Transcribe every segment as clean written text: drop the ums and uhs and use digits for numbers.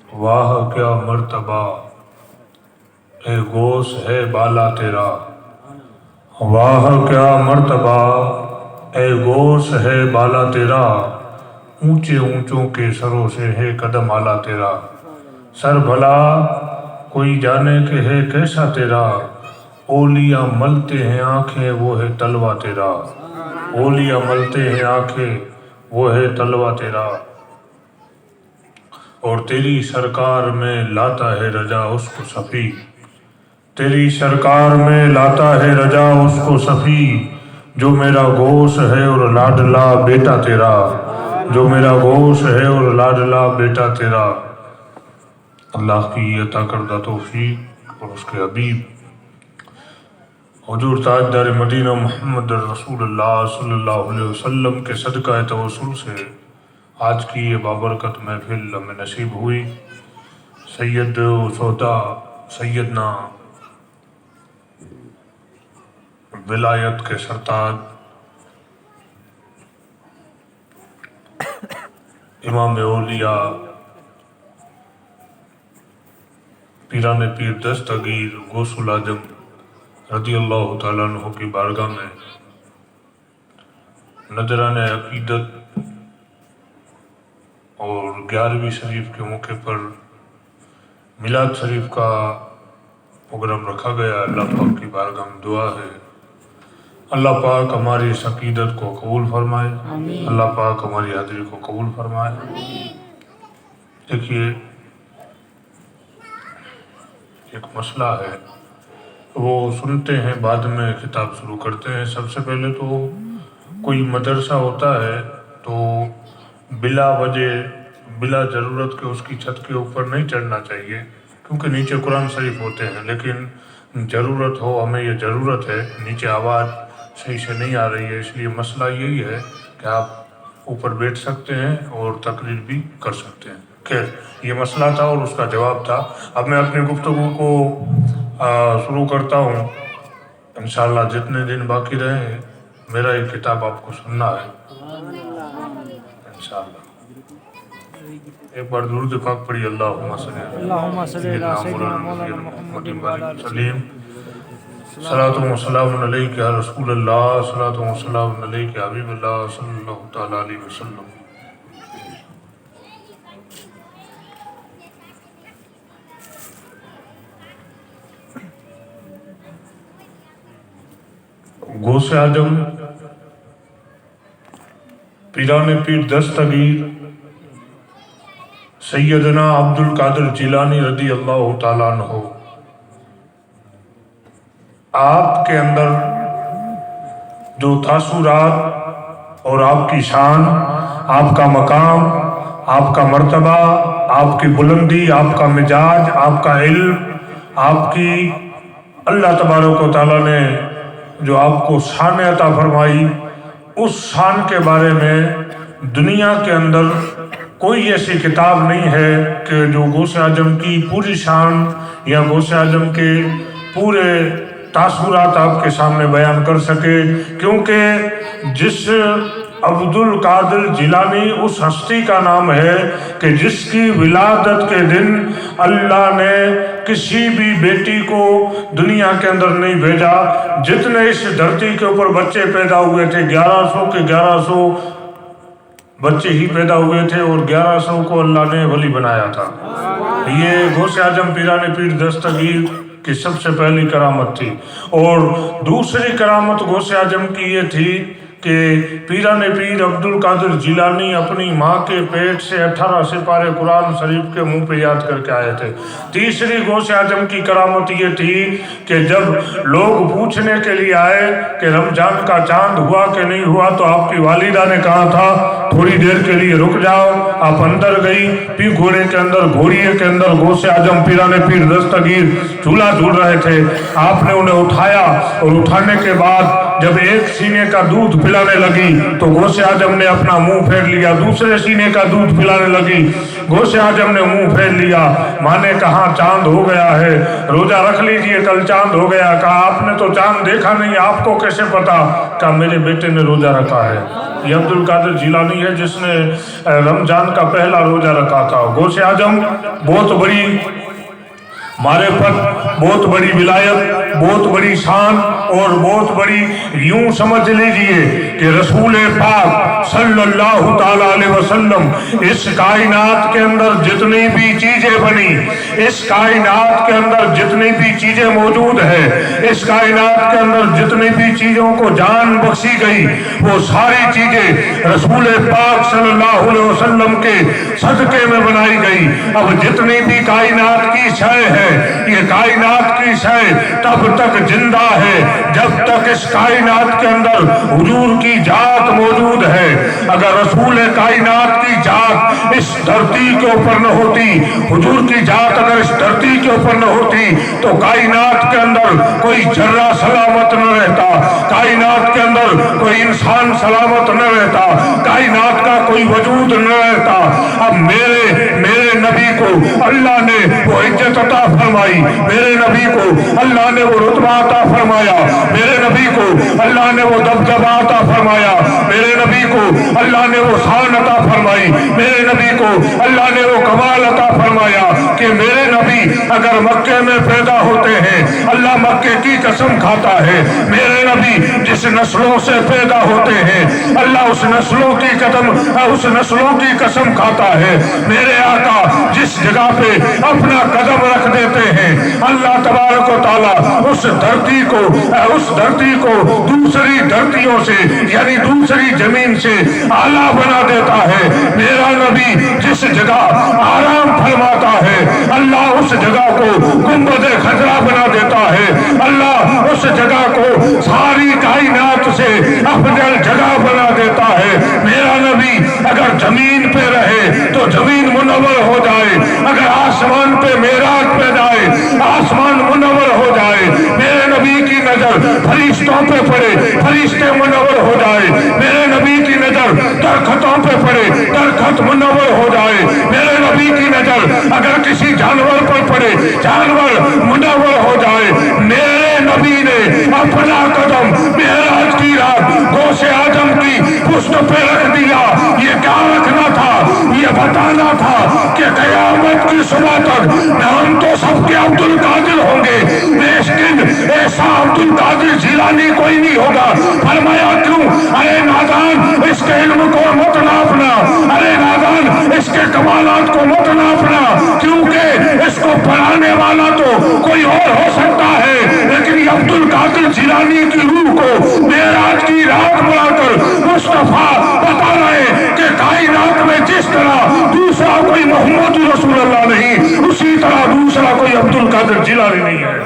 واہ کیا مرتبہ اے غوث ہے بالا تیرا، واہ کیا مرتبہ اے غوث ہے بالا تیرا، اونچے اونچوں کے سروں سے ہے قدم اعلیٰ تیرا، سر بھلا کوئی جانے کہ ہے کیسا تیرا، اولیاء ملتے ہیں آنکھیں وہ ہے تلوہ تیرا، اولیاء ملتے ہیں آنکھیں وہ ہے تلوہ تیرا، اور تیری سرکار میں لاتا ہے رجا اس کو صفی، تیری سرکار میں لاتا ہے رجا اس کو صفی، جو میرا غوث ہے اور لاڈلا بیٹا تیرا، جو میرا غوث ہے اور لاڈلا بیٹا تیرا۔ اللہ کی عطا کردہ توفیق اور اس کے حبیب حضور تاجدار مدینہ محمد رسول اللہ صلی اللہ علیہ وسلم کے صدقہ توسل سے آج کی یہ بابرکت محفل ہمیں نصیب ہوئی۔ سید سودا سیدنا ولایت کے سرتاج امام اولیاء پیران پیر دستگیر غوث العظم رضی اللہ تعالیٰ عنہ کی بارگاہ میں نذران عقیدت اور 11ویں شریف کے موقع پر میلاد شریف کا پروگرام رکھا گیا۔ اللہ پاک کی بارگاہ میں دعا ہے اللہ پاک ہماری اس عقیدت کو قبول فرمائے، اللہ پاک ہماری حاضری کو قبول فرمائے۔ دیکھیے ایک مسئلہ ہے، وہ سنتے ہیں بعد میں کتاب شروع کرتے ہیں۔ سب سے پہلے تو کوئی مدرسہ ہوتا ہے تو بلا وجہ بلا ضرورت کے اس کی چھت کے اوپر نہیں چڑھنا چاہیے، کیونکہ نیچے قرآن شریف ہوتے ہیں، لیکن ضرورت ہو، ہمیں یہ ضرورت ہے، نیچے آواز صحیح سے نہیں آ رہی ہے، اس لیے مسئلہ یہی ہے کہ آپ اوپر بیٹھ سکتے ہیں اور تقریر بھی کر سکتے ہیں۔ خیر یہ مسئلہ تھا اور اس کا جواب تھا۔ اب میں اپنی گفتگو کو شروع کرتا ہوں۔ انشاءاللہ جتنے دن باقی رہے میرا یہ کتاب آپ کو سننا ہے انشاءاللہ۔ ایک بار درود پاک پڑھی، اللہم صلی علی سیدنا مولانا محمد وعلی وسلم۔ صلاۃ و سلام علیک یا رسول اللہ، صلاۃ و سلام علیک یا حبیب اللہ صلی اللہ تعالیٰ علیہ وسلم۔ غوث اعظم پیران پیر دستگیر سیدنا عبد القادر جیلانی رضی اللہ تعالیٰ عنہ، آپ کے اندر جو تاثرات اور آپ کی شان، آپ کا مقام، آپ کا مرتبہ، آپ کی بلندی، آپ کا مزاج، آپ کا علم، آپ کی اللہ تبارک و تعالیٰ نے جو آپ کو شان عطا فرمائی، اس شان کے بارے میں دنیا کے اندر کوئی ایسی کتاب نہیں ہے کہ جو غوث اعظم کی پوری شان یا غوث اعظم کے پورے تاثرات آپ کے سامنے بیان کر سکے، کیونکہ جس عبد القادر جیلانی اس ہستی کا نام ہے کہ جس کی ولادت کے دن اللہ نے کسی بھی بیٹی کو دنیا کے اندر نہیں بھیجا۔ جتنے اس دھرتی کے اوپر بچے پیدا ہوئے تھے 1100 کے 1100 بچے ہی پیدا ہوئے تھے اور 1100 کو اللہ نے ولی بنایا تھا۔ یہ غوث اعظم پیران پیر دستگیر کی سب سے پہلی کرامت تھی۔ اور دوسری کرامت غوث اعظم کی یہ تھی کہ پیران پیر عبد القادر جیلانی اپنی ماں کے پیٹ سے 18 سپارے قرآن شریف کے منہ پہ یاد کر کے آئے تھے۔ تیسری غوث اعظم کی کرامت یہ تھی کہ جب لوگ پوچھنے کے لیے آئے کہ رمضان کا چاند ہوا کہ نہیں ہوا تو آپ کی والدہ نے کہا تھا تھوڑی دیر کے لیے رک جاؤ۔ آپ اندر گئی، پی گھوڑے کے اندر گھوڑیے کے اندر غوث اعظم پیران پیر دستگیر چولہا جھول رہے تھے۔ آپ نے انہیں اٹھایا اور اٹھانے کے بعد جب ایک سینے کا دودھ پلانے لگی تو غوث اعظم نے اپنا منہ پھیر لیا، دوسرے سینے کا دودھ پلانے لگی، غوث اعظم نے منہ پھیر لیا. ماں نے کہا چاند ہو گیا ہے, روزہ رکھ لیجئے, کل چاند ہو گیا. کہا آپ نے تو چاند دیکھا نہیں, آپ کو کیسے پتا؟ کہا میرے بیٹے نے روزہ رکھا ہے. یہ عبد القادر جیلانی ہے جس نے رمضان کا پہلا روزہ رکھا تھا. غوث اعظم بہت بڑی معرفت, بہت بڑی ولایت, بہت بڑی شان اور بہت بڑی, یوں سمجھ لیجئے کہ رسول پاک صلی اللہ تعالیٰ علیہ وسلم اس کائنات کے اندر جتنی بھی چیزیں بنی, اس کائنات کے اندر جتنی بھی چیزیں موجود ہیں, اس کائنات کے اندر جتنی بھی چیزوں کو جان بخشی گئی, وہ ساری چیزیں رسول پاک صلی اللہ علیہ وسلم کے صدقے میں بنائی گئی. اب جتنی بھی کائنات کی شے ہے, یہ کائنات کی شے تب تک زندہ ہے جب تک اس کائنات کے اندر حضور کی ذات موجود ہے. اگر رسول کائنات کی ذات اس دھرتی کے اوپر نہ ہوتی, حضور کی ذات اگر اس دھرتی کے اوپر نہ ہوتی, تو کائنات کے اندر کوئی ذرہ سلامت نہ رہتا, کائنات کے اندر کوئی انسان سلامت نہ رہتا, کائنات کا کوئی وجود نہ رہتا. اب میرے نبی کو اللہ نے وہ عزت عطا فرمائی, میرے نبی کو اللہ نے وہ رتبہ عطا فرمایا, میرے نبی کو اللہ نے وہ دبدبہ عطا فرمایا, میرے نبی کو اللہ نے وہ شان عطا فرمائی, میرے نبی کو اللہ نے وہ کمال عطا فرمایا کہ میرے نبی اگر مکے میں پیدا ہوتے ہیں, اللہ مکے کی قسم کھاتا ہے, میرے نبی جس نسلوں سے پیدا ہوتے ہیں, اللہ اس نسلوں کی قسم کھاتا ہے. میرے آقا جس جگہ پہ اپنا قدم رکھ دیتے ہیں, اللہ تبارک و تعالیٰ اس دھرتی کو دوسری دھرتیوں سے یعنی دوسری زمین سے اعلیٰ بنا دیتا ہے. میرا نبی جس جگہ آرام فرماتا ہے, اللہ اس جگہ کو گنبد خضرا بنا دیتا ہے, اللہ اس جگہ کو ساری کائنات سے افضل جگہ بنا دیتا ہے. میرا نبی اگر زمین پہ رہے تو زمین منور ہو جائے, اگر آسمان پہ معراج پہ جائے آسمان منور ہو جائے. میرے نبی کی نظر فرشتوں پہ پڑے, فرشتے منور ہو جائے. میرے نبی کی نظر درختوں پہ پڑے, درخت منور ہو جائے. میرے نبی کی نظر اگر کسی جانور پر پڑے, جانور منور ہو جائے. میرے نبی نے اپنا قدم معراج کی رات غوث اعظم کی پشت پہ رکھ دیا. یہ کیا رکھنا تھا؟ یہ بتانا تھا کہ قیامت کی صبح تک نام تو سب کے عبد القادر ہوں گے, لیکن ایسا عبد القادر جیلانی کوئی نہیں ہوگا. فرمایا کیوں؟ ارے نادان اس کے علم کو مت ناپنا, ارے نادان اس کے کمالات کو مت ناپنا, کیونکہ اس کو پڑھانے والا تو کوئی اور ہو سکتا ہے, لیکن عبد القادر جیلانی کی روح کو معراج کی رات بلا کر مصطفیٰ بتا رہے کہ کائنات میں جس طرح دوسرا کوئی محمد رسول اللہ نہیں, اسی طرح دوسرا کوئی عبد القادر جیلانی نہیں ہے.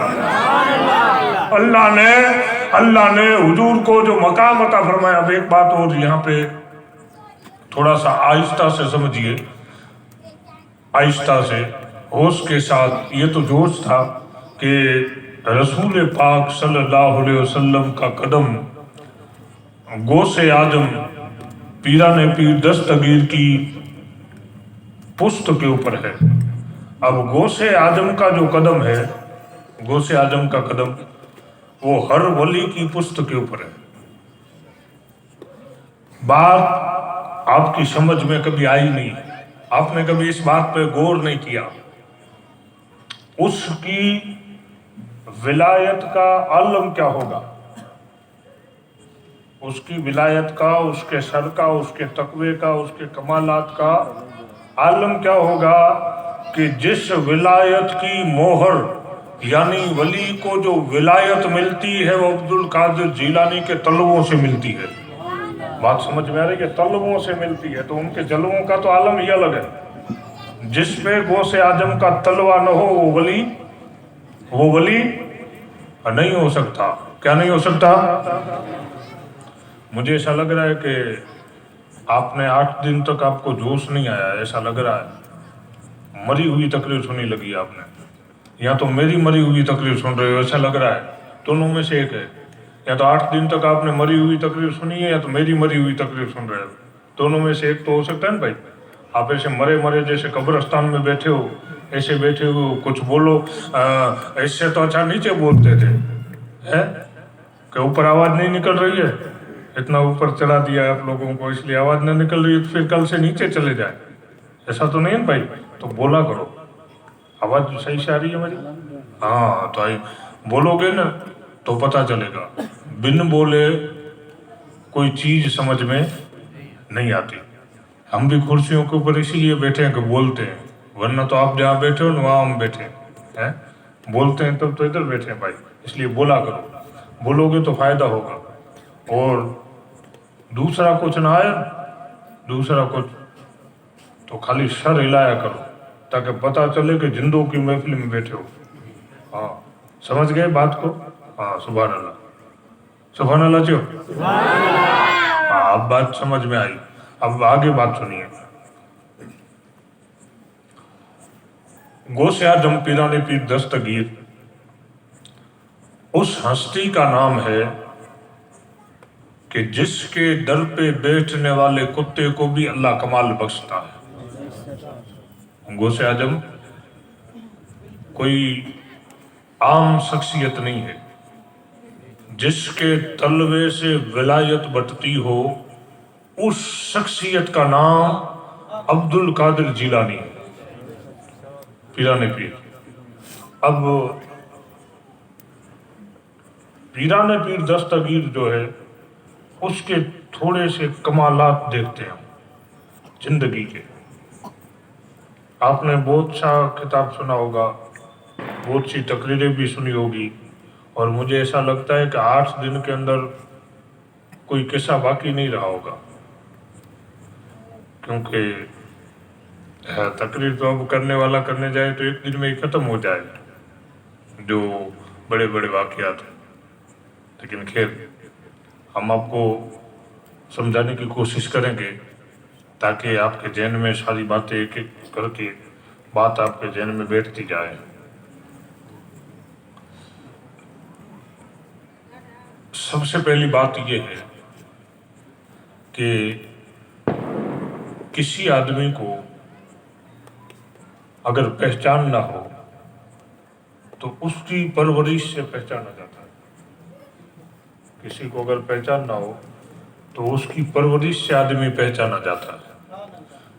اللہ نے حضور کو جو مقام عطا فرمایا. اب ایک بات اور یہاں پہ تھوڑا سا آہستہ سے سمجھیے, آہستہ سے ہوش کے ساتھ. یہ تو جوش تھا کہ رسول پاک صلی اللہ علیہ وسلم کا قدم غوث اعظم پیران پیر دستگیر کی پشت کے اوپر ہے. اب غوث اعظم کا جو قدم ہے, غوث اعظم کا قدم وہ ہر ولی کی پشت کے اوپر ہے. بات آپ کی سمجھ میں کبھی آئی نہیں, آپ نے کبھی اس بات پہ غور نہیں کیا. اس کی ولایت کا عالم کیا ہوگا, اس کی ولایت کا, اس کے سر کا, اس کے تقوی کا, اس کے کمالات کا عالم کیا ہوگا کہ جس ولایت کی مہر یعنی ولی کو جو ولایت ملتی ہے وہ عبد القادر جیلانی کے طلبوں سے ملتی ہے. بات سمجھ میں آ رہی ہے کہ طلبوں سے ملتی ہے, تو ان کے جلووں کا تو عالم ہی الگ ہے. جس پہ غوث اعظم کا تلوہ نہ ہو وہ ولی نہیں ہو سکتا. کیا نہیں ہو سکتا؟ مجھے ایسا لگ رہا ہے کہ آپ نے 8 دن تک آپ کو جوش نہیں آیا, ایسا لگ رہا ہے. مری ہوئی تقریر سنی لگی آپ نے, یا تو میری مری ہوئی تقریر سن رہے ہو, ایسا لگ رہا ہے. دونوں میں سے ایک ہے. یا تو 8 دن تک آپ نے مری ہوئی تقریر سنی ہے, یا تو میری مری ہوئی تقریر سن رہے ہو. دونوں میں سے ایک تو ہو سکتا ہے نا بھائی. आप ऐसे मरे मरे जैसे कब्रिस्तान में बैठे हो, ऐसे बैठे हो, कुछ बोलो। ऐसे तो अच्छा नीचे बोलते थे, है कि ऊपर आवाज नहीं निकल रही है, इतना ऊपर चढ़ा दिया है आप लोगों को, इसलिए आवाज नहीं निकल रही है, तो फिर कल से नीचे चले जाए, ऐसा तो नहीं है भाई। तो बोला करो, आवाज सही से आ रही है मेरी? हाँ, तो आई बोलोगे ना तो पता चलेगा। बिन बोले कोई चीज समझ में नहीं आती। हम भी कुर्सियों के ऊपर इसीलिए बैठे हैं कि बोलते हैं, वरना तो आप जहाँ बैठे हो ना वहाँ हम बैठे हैं, बोलते हैं तब तो इधर बैठे हैं भाई। इसलिए बोला करो, बोलोगे तो फायदा होगा। और दूसरा कुछ ना आया, दूसरा कुछ तो खाली सर हिलाया करो, ताकि पता चले कि जिंदों की महफिल में बैठे हो। हाँ, समझ गए बात को? हाँ, सुभान अल्लाह, सुभान अल्लाह जो। हाँ, अब बात समझ में आई। अब आगे बात सुनिए। गौसे आजम पीराने पीर दस्तगीर उस हस्ती का नाम है कि जिसके दर पे बैठने वाले कुत्ते को भी अल्लाह कमाल बख्शता है। गौसे आजम कोई आम शख्सियत नहीं है। जिसके तलवे से विलायत बटती हो, उस शख्सियत का नाम अब्दुल कादिर जिलानी है, पीराने पीर। अब पीराने पीर दस्तगीर जो है, उसके थोड़े से कमालात देखते हैं जिंदगी के। आपने बहुत सा किताब सुना होगा, बहुत सी तकरीरें भी सुनी होगी, और मुझे ऐसा लगता है कि 8 दिन के अंदर कोई किस्सा बाकी नहीं रहा होगा, क्योंकि तकरीर तो अब करने वाला करने जाए तो एक दिन में ही खत्म हो जाए जो बड़े बड़े वाकयात हैं। लेकिन खैर, हम आपको समझाने की कोशिश करेंगे ताकि आपके जहन में सारी बातें एक एक करके बात आपके जहन में बैठती जाए। सबसे पहली बात यह है कि किसी आदमी को अगर पहचान ना हो तो उसकी परवरिश से पहचाना जाता है। किसी को अगर पहचान ना हो तो उसकी परवरिश से आदमी पहचाना जाता है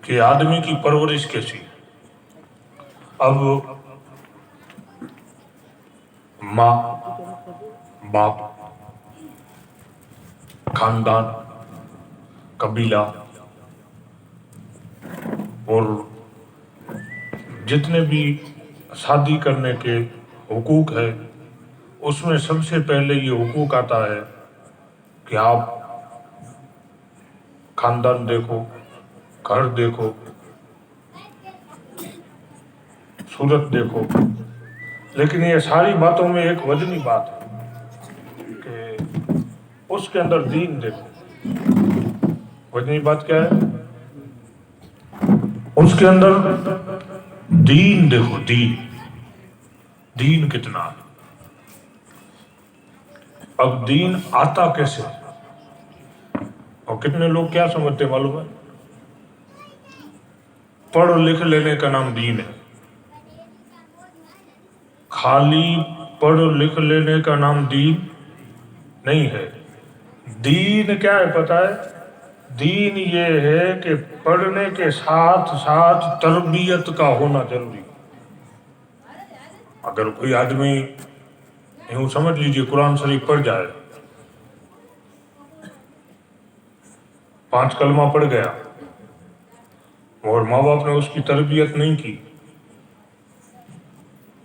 कि आदमी की परवरिश कैसी है। अब माँ, बाप, खानदान, कबीला और जितने भी शादी करने के हुकूक है, उसमें सबसे पहले ये हुकूक आता है कि आप खानदान देखो, घर देखो, सूरत देखो। लेकिन ये सारी बातों में एक वजनी बात है कि उसके अंदर दीन देखो। वजनी बात क्या है? उसके अंदर दीन देखो, दीन कितना है। अब दीन आता कैसे? और कितने लोग क्या समझते मालूम है? पढ़ लिख लेने का नाम दीन है। खाली पढ़ लिख लेने का नाम दीन नहीं है। दीन क्या है पता है? दीन ये है कि पढ़ने के साथ साथ तरबियत का होना जरूरी। अगर कोई आदमी यूं समझ लीजिए कुरान शरीफ पढ़ जाए, 5 कलमा पढ़ गया और माँ बाप ने उसकी तरबियत नहीं की,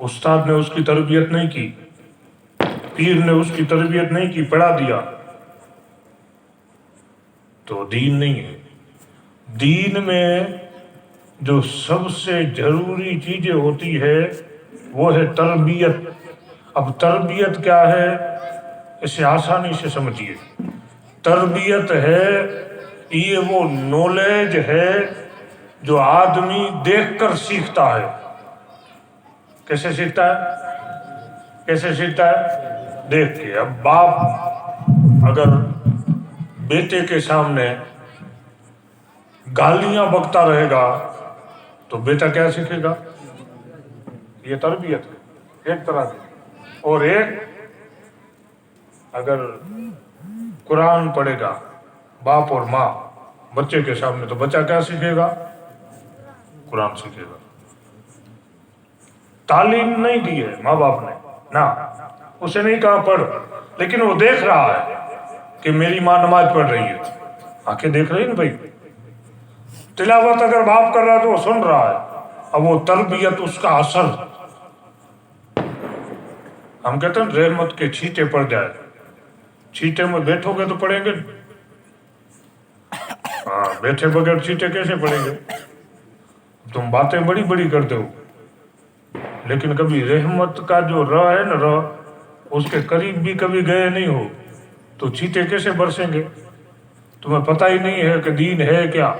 उस्ताद ने उसकी तरबियत नहीं की, पीर ने उसकी तरबियत नहीं की, पढ़ा दिया, तो दीन नहीं है। दीन में जो सबसे जरूरी चीजें होती है वो है तरबियत। अब तरबियत क्या है, इसे आसानी से समझिए। तरबियत है ये वो नॉलेज है जो आदमी देखकर सीखता है। कैसे सीखता है? कैसे सीखता है? देख के। अब बाप अगर बेटे के सामने गालियां बकता रहेगा तो बेटा क्या सीखेगा? ये तरबियत है एक तरह की। और एक अगर कुरान पढ़ेगा बाप और माँ बच्चे के सामने, तो बच्चा क्या सीखेगा? कुरान सीखेगा। तालीम नहीं दी है माँ बाप ने ना, उसे नहीं कहा पढ़, लेकिन वो देख रहा है कि मेरी माँ नमाज पढ़ रही है, आंखें देख रही है ना भाई। तिलावत अगर बाप कर रहा है तो वो सुन रहा है, अब वो तरबियत, उसका असर। हम कहते हैं रहमत के छींटे पड़ जाए, छींटे में बैठोगे तो पड़ेंगे, हाँ बैठे बगैर छींटे कैसे पड़ेंगे? तुम बातें बड़ी बड़ी करते हो, लेकिन कभी रहमत का जो र है ना, र उसके करीब भी कभी गए नहीं हो, तो छींटे कैसे बरसेंगे? तुम्हें पता ही नहीं है कि दीन है क्या,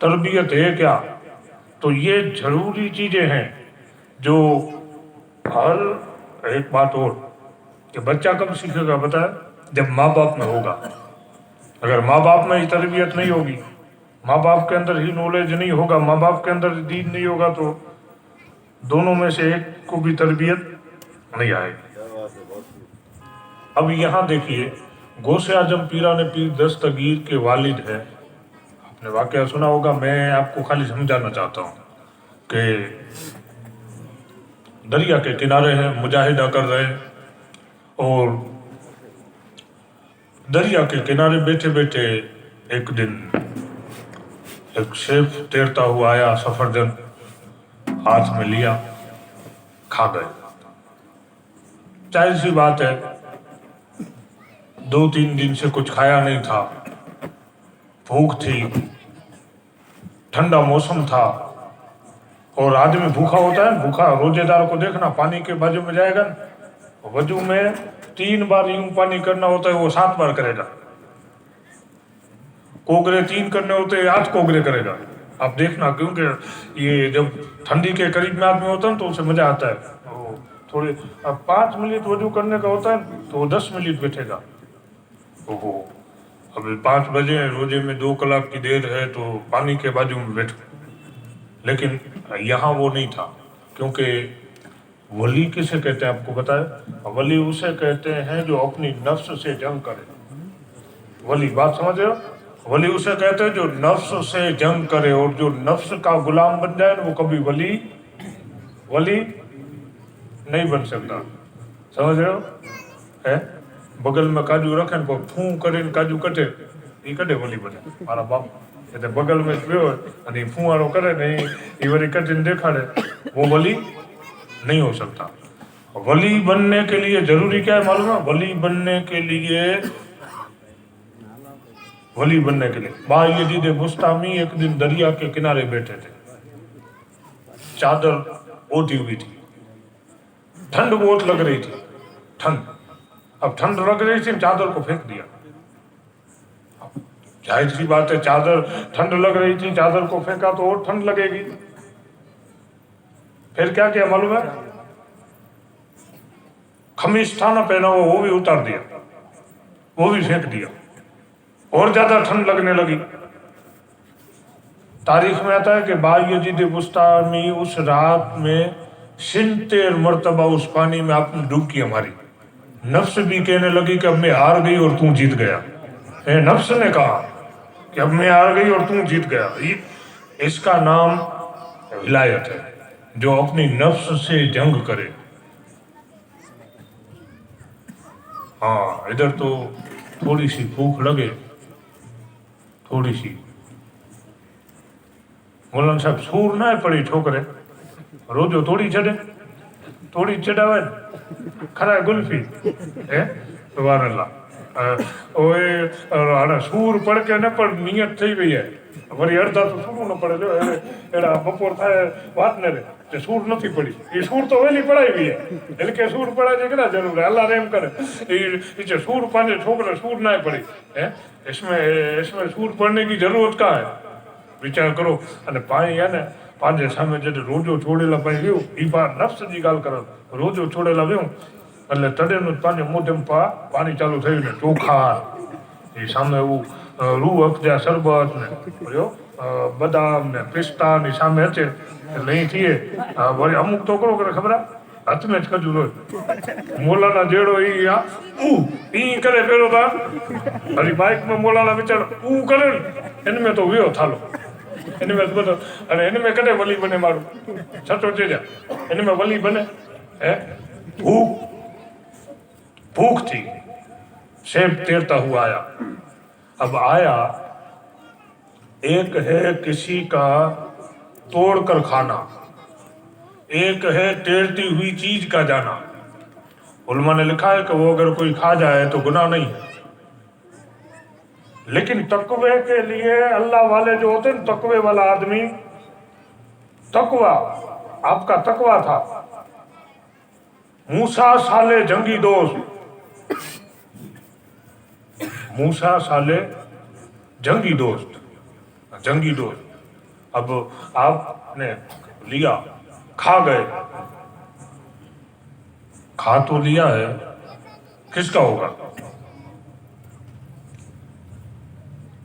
तरबियत है क्या। तो ये जरूरी चीजें हैं जो हर एक बात और कि बच्चा कब सीखेगा पता है? जब माँ बाप में होगा। अगर माँ बाप में ही तरबियत नहीं होगी, माँ बाप के अंदर ही नॉलेज नहीं होगा, माँ बाप के अंदर दीन नहीं होगा, तो दोनों में से एक को भी तरबियत नहीं आएगी। अब यहाँ देखिए, गौसे आजम पीराने पीर दस्तगीर के वालिद है, आपने वाकया सुना होगा, मैं आपको खाली समझाना चाहता हूँ कि दरिया के किनारे हैं, मुजाहिदा कर रहे हैं, और दरिया के किनारे बैठे बैठे एक दिन एक शेफ तैरता हुआ आया, सफरजन हाथ में लिया, खा गए। जाहिर सी बात है, 2-3 दिन से कुछ खाया नहीं था, भूख थी, ठंडा मौसम था, और आदमी भूखा होता है, भूखा रोजेदार को देखना, पानी के बाजू में जाएगा ना, वजू में 3 बार यूं पानी करना होता है, वो 7 बार करेगा। कोगरे 3 करने होते हैं, 8 कोगरे करेगा। आप देखना, क्योंकि ये जब ठंडी के करीब में आदमी होता है तो उसे मजा आता है। थोड़े अब 5 मिनट वजू करने का होता है तो 10 मिनट बैठेगा। ओहो, अभी 5 बजे रोजे में 2 कलाक की देर है तो पानी के बाजू में बैठो। लेकिन यहाँ वो नहीं था, क्योंकि वली किसे कहते हैं आपको पता है? वली उसे कहते हैं जो अपनी नफ्स से जंग करे। वली, बात समझ रहे हो? वली उसे कहते हैं जो नफ्स से जंग करे, और जो नफ्स का गुलाम बन जाए वो कभी वली नहीं बन सकता। समझ रहे हो? है बगल में काजू रखे को फू करे काजू कटे, ये कटे वली बने। मारा बाप कहते बगल में पियो फूआरो करे नहीं, ये वरी कटिन देखाड़े, वो वली नहीं हो सकता। वली बनने के लिए जरूरी क्या है मालूम है? वली बनने के लिए बा यजीद बुस्तामी एक दिन दरिया के किनारे बैठे थे, चादर ओढ़ी हुई थी, ठंड बहुत लग रही थी, अब ठंड लग रही थी, चादर को फेंक दिया। जाहिर सी बात है, चादर ठंड लग रही थी, चादर को फेंका तो और ठंड लगेगी। फिर क्या किया मालूम है? खमीस था ना पहना वो भी उतार दिया, वो भी फेंक दिया, और ज्यादा ठंड लगने लगी। तारीख में आता है कि बायजीद बुस्तामी उस रात में 70 मरतबा उस पानी में आपने डुबकी हमारी। नफ्स भी कहने लगी कि अब मैं हार गई और तू जीत गया। नफ्स ने कहा कि अब मैं हार गई और तू जीत गया। इसका नाम विलायत है, जो अपनी नफ्स से जंग करे। हाँ, इधर तो थोड़ी सी भूख लगे, थोड़ी सी, मौलाना साहब सूर ना पड़ी ठोकरे, रोजो थोड़ी चढ़ावे खरा गुल्फी है सुभान अल्लाह। ओए सूर पड़ के न पर नियत थी गई है, वरी अर्धा तो सूर न पड़े जो एड़ा बपोर थाए बात ने रे ते सूर નથી પડી। એ सूर तो वेली पढ़ाई हुई है, એટલે કે सूर पढ़ा जे केना जरूर है, अल्लाह रहम करे। ये सूर पाने छोकरे सूर ना पड़ी है, इसमें सूर पढ़ने की जरूरत का है? विचार करो। अने पाणी है ने पंहिंजे सामे जॾहिं रोजो छोड़ेला पाणी वियो, ई बार नफ्स जी ॻाल्हि करो, रोजो छोड़ेला वियो એટલે તડેનું પાંજે મોઢેમાં પાણી ચાલુ થયું ને ચોખા એ સામે એવું રૂ અફજા શરબત ને બદામ ને પિસ્તા ની સામે હશે એટલે અહીં થઈએ વળી અમુક છોકરો કરે ખબર હાથમાં જ ખજૂર હોય મોલાના જેડો ઈ કરે પેલો તાર હરી બાઇકમાં મોલાના બિચારો કરે ને એને મેં તો વ્યો થાલો એને મેં બધો અને એને મેં કદે વલી બને મારું છતો ચેજા એને મેં વલી બને હે भूख थी सेब तैरता हुआ आया अब आया एक है किसी का तोड़ कर खाना एक है तैरती हुई चीज का जाना उलमा ने लिखा है कि वो अगर कोई खा जाए तो गुनाह नहीं है लेकिन तकवे के लिए अल्लाह वाले जो होते हैं तकवे वाला आदमी तकवा आपका तकवा था मूसा साले जंगी दोस्त मूसा साले जंगी दोस्त अब आपने लिया खा गए खा तो लिया है किसका होगा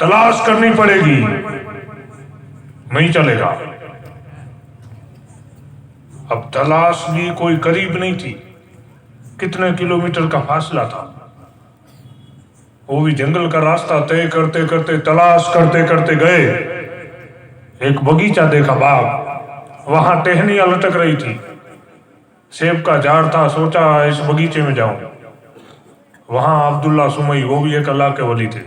तलाश करनी पड़ेगी नहीं चलेगा अब तलाश भी कोई करीब नहीं थी कितने किलोमीटर का फासला था वो भी जंगल का रास्ता तय करते करते तलाश करते करते गए एक बगीचा देखा बाग वहां टहनियां लटक रही थी सेब का झाड़ था सोचा इस बगीचे में जाऊं वहां अब्दुल्ला सुमई वो भी एक अल्लाह के वली थे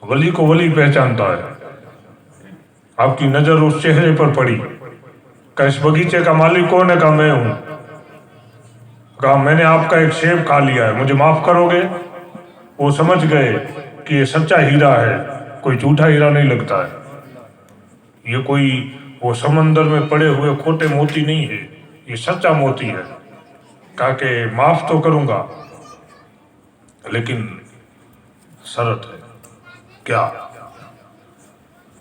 वली को वली पहचानता है आपकी नजर उस चेहरे पर पड़ी कहा इस बगीचे का मालिक कौन है कहा मैं हूं कहा मैंने आपका एक सेब खा लिया है मुझे माफ करोगे वो समझ गए कि ये सच्चा हीरा है कोई झूठा हीरा नहीं लगता है ये कोई वो समंदर में पड़े हुए खोटे मोती नहीं है ये सच्चा मोती है कहा कि माफ तो करूंगा लेकिन शर्त है क्या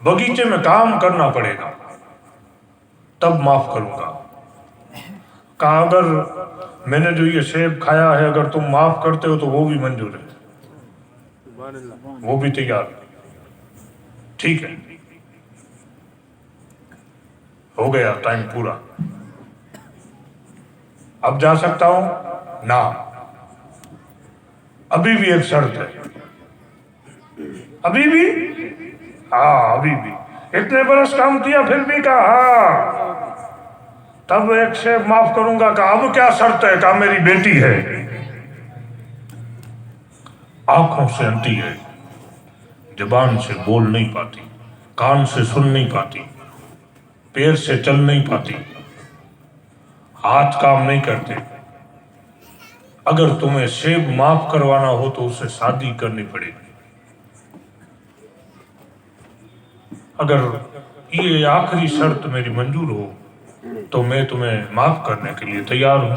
बगीचे में काम करना पड़ेगा तब माफ करूंगा कहा अगर मैंने जो ये सेब खाया है अगर तुम माफ करते हो तो वो भी मंजूर है वो भी तैयार ठीक है हो गया टाइम पूरा अब जा सकता हूं ना अभी भी एक शर्त है अभी भी हाँ अभी भी इतने बरस काम किया फिर भी कहा हाँ तब एक से माफ करूंगा कहा अब क्या शर्त है कहा मेरी बेटी है आंखों से अंधी है जुबान से बोल नहीं पाती कान से सुन नहीं पाती पैर से चल नहीं पाती हाथ काम नहीं करते अगर तुम्हें सेब माफ करवाना हो तो उससे शादी करनी पड़ेगी अगर ये आखिरी शर्त मेरी मंजूर हो तो मैं तुम्हें माफ करने के लिए तैयार हूं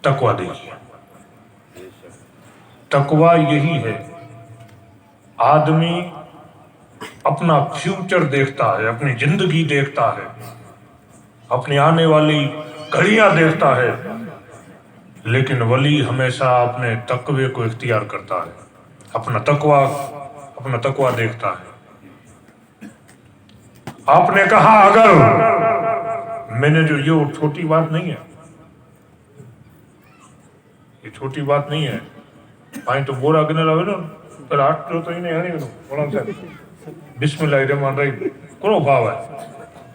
तकवा देखिए तकवा यही है आदमी अपना फ्यूचर देखता है अपनी जिंदगी देखता है अपनी आने वाली घड़ियां देखता है लेकिन वली हमेशा अपने तकवे को इख्तियार करता है अपना तकवा देखता है आपने कहा अगर मैंने जो ये छोटी बात नहीं है ये छोटी बात नहीं है पाई तो बोरा गने लावे ना पर आठ तो ही नहीं हणी बोला साहब बिस्मिल्लाहिर्रहमानिर्रहीम करो भाव है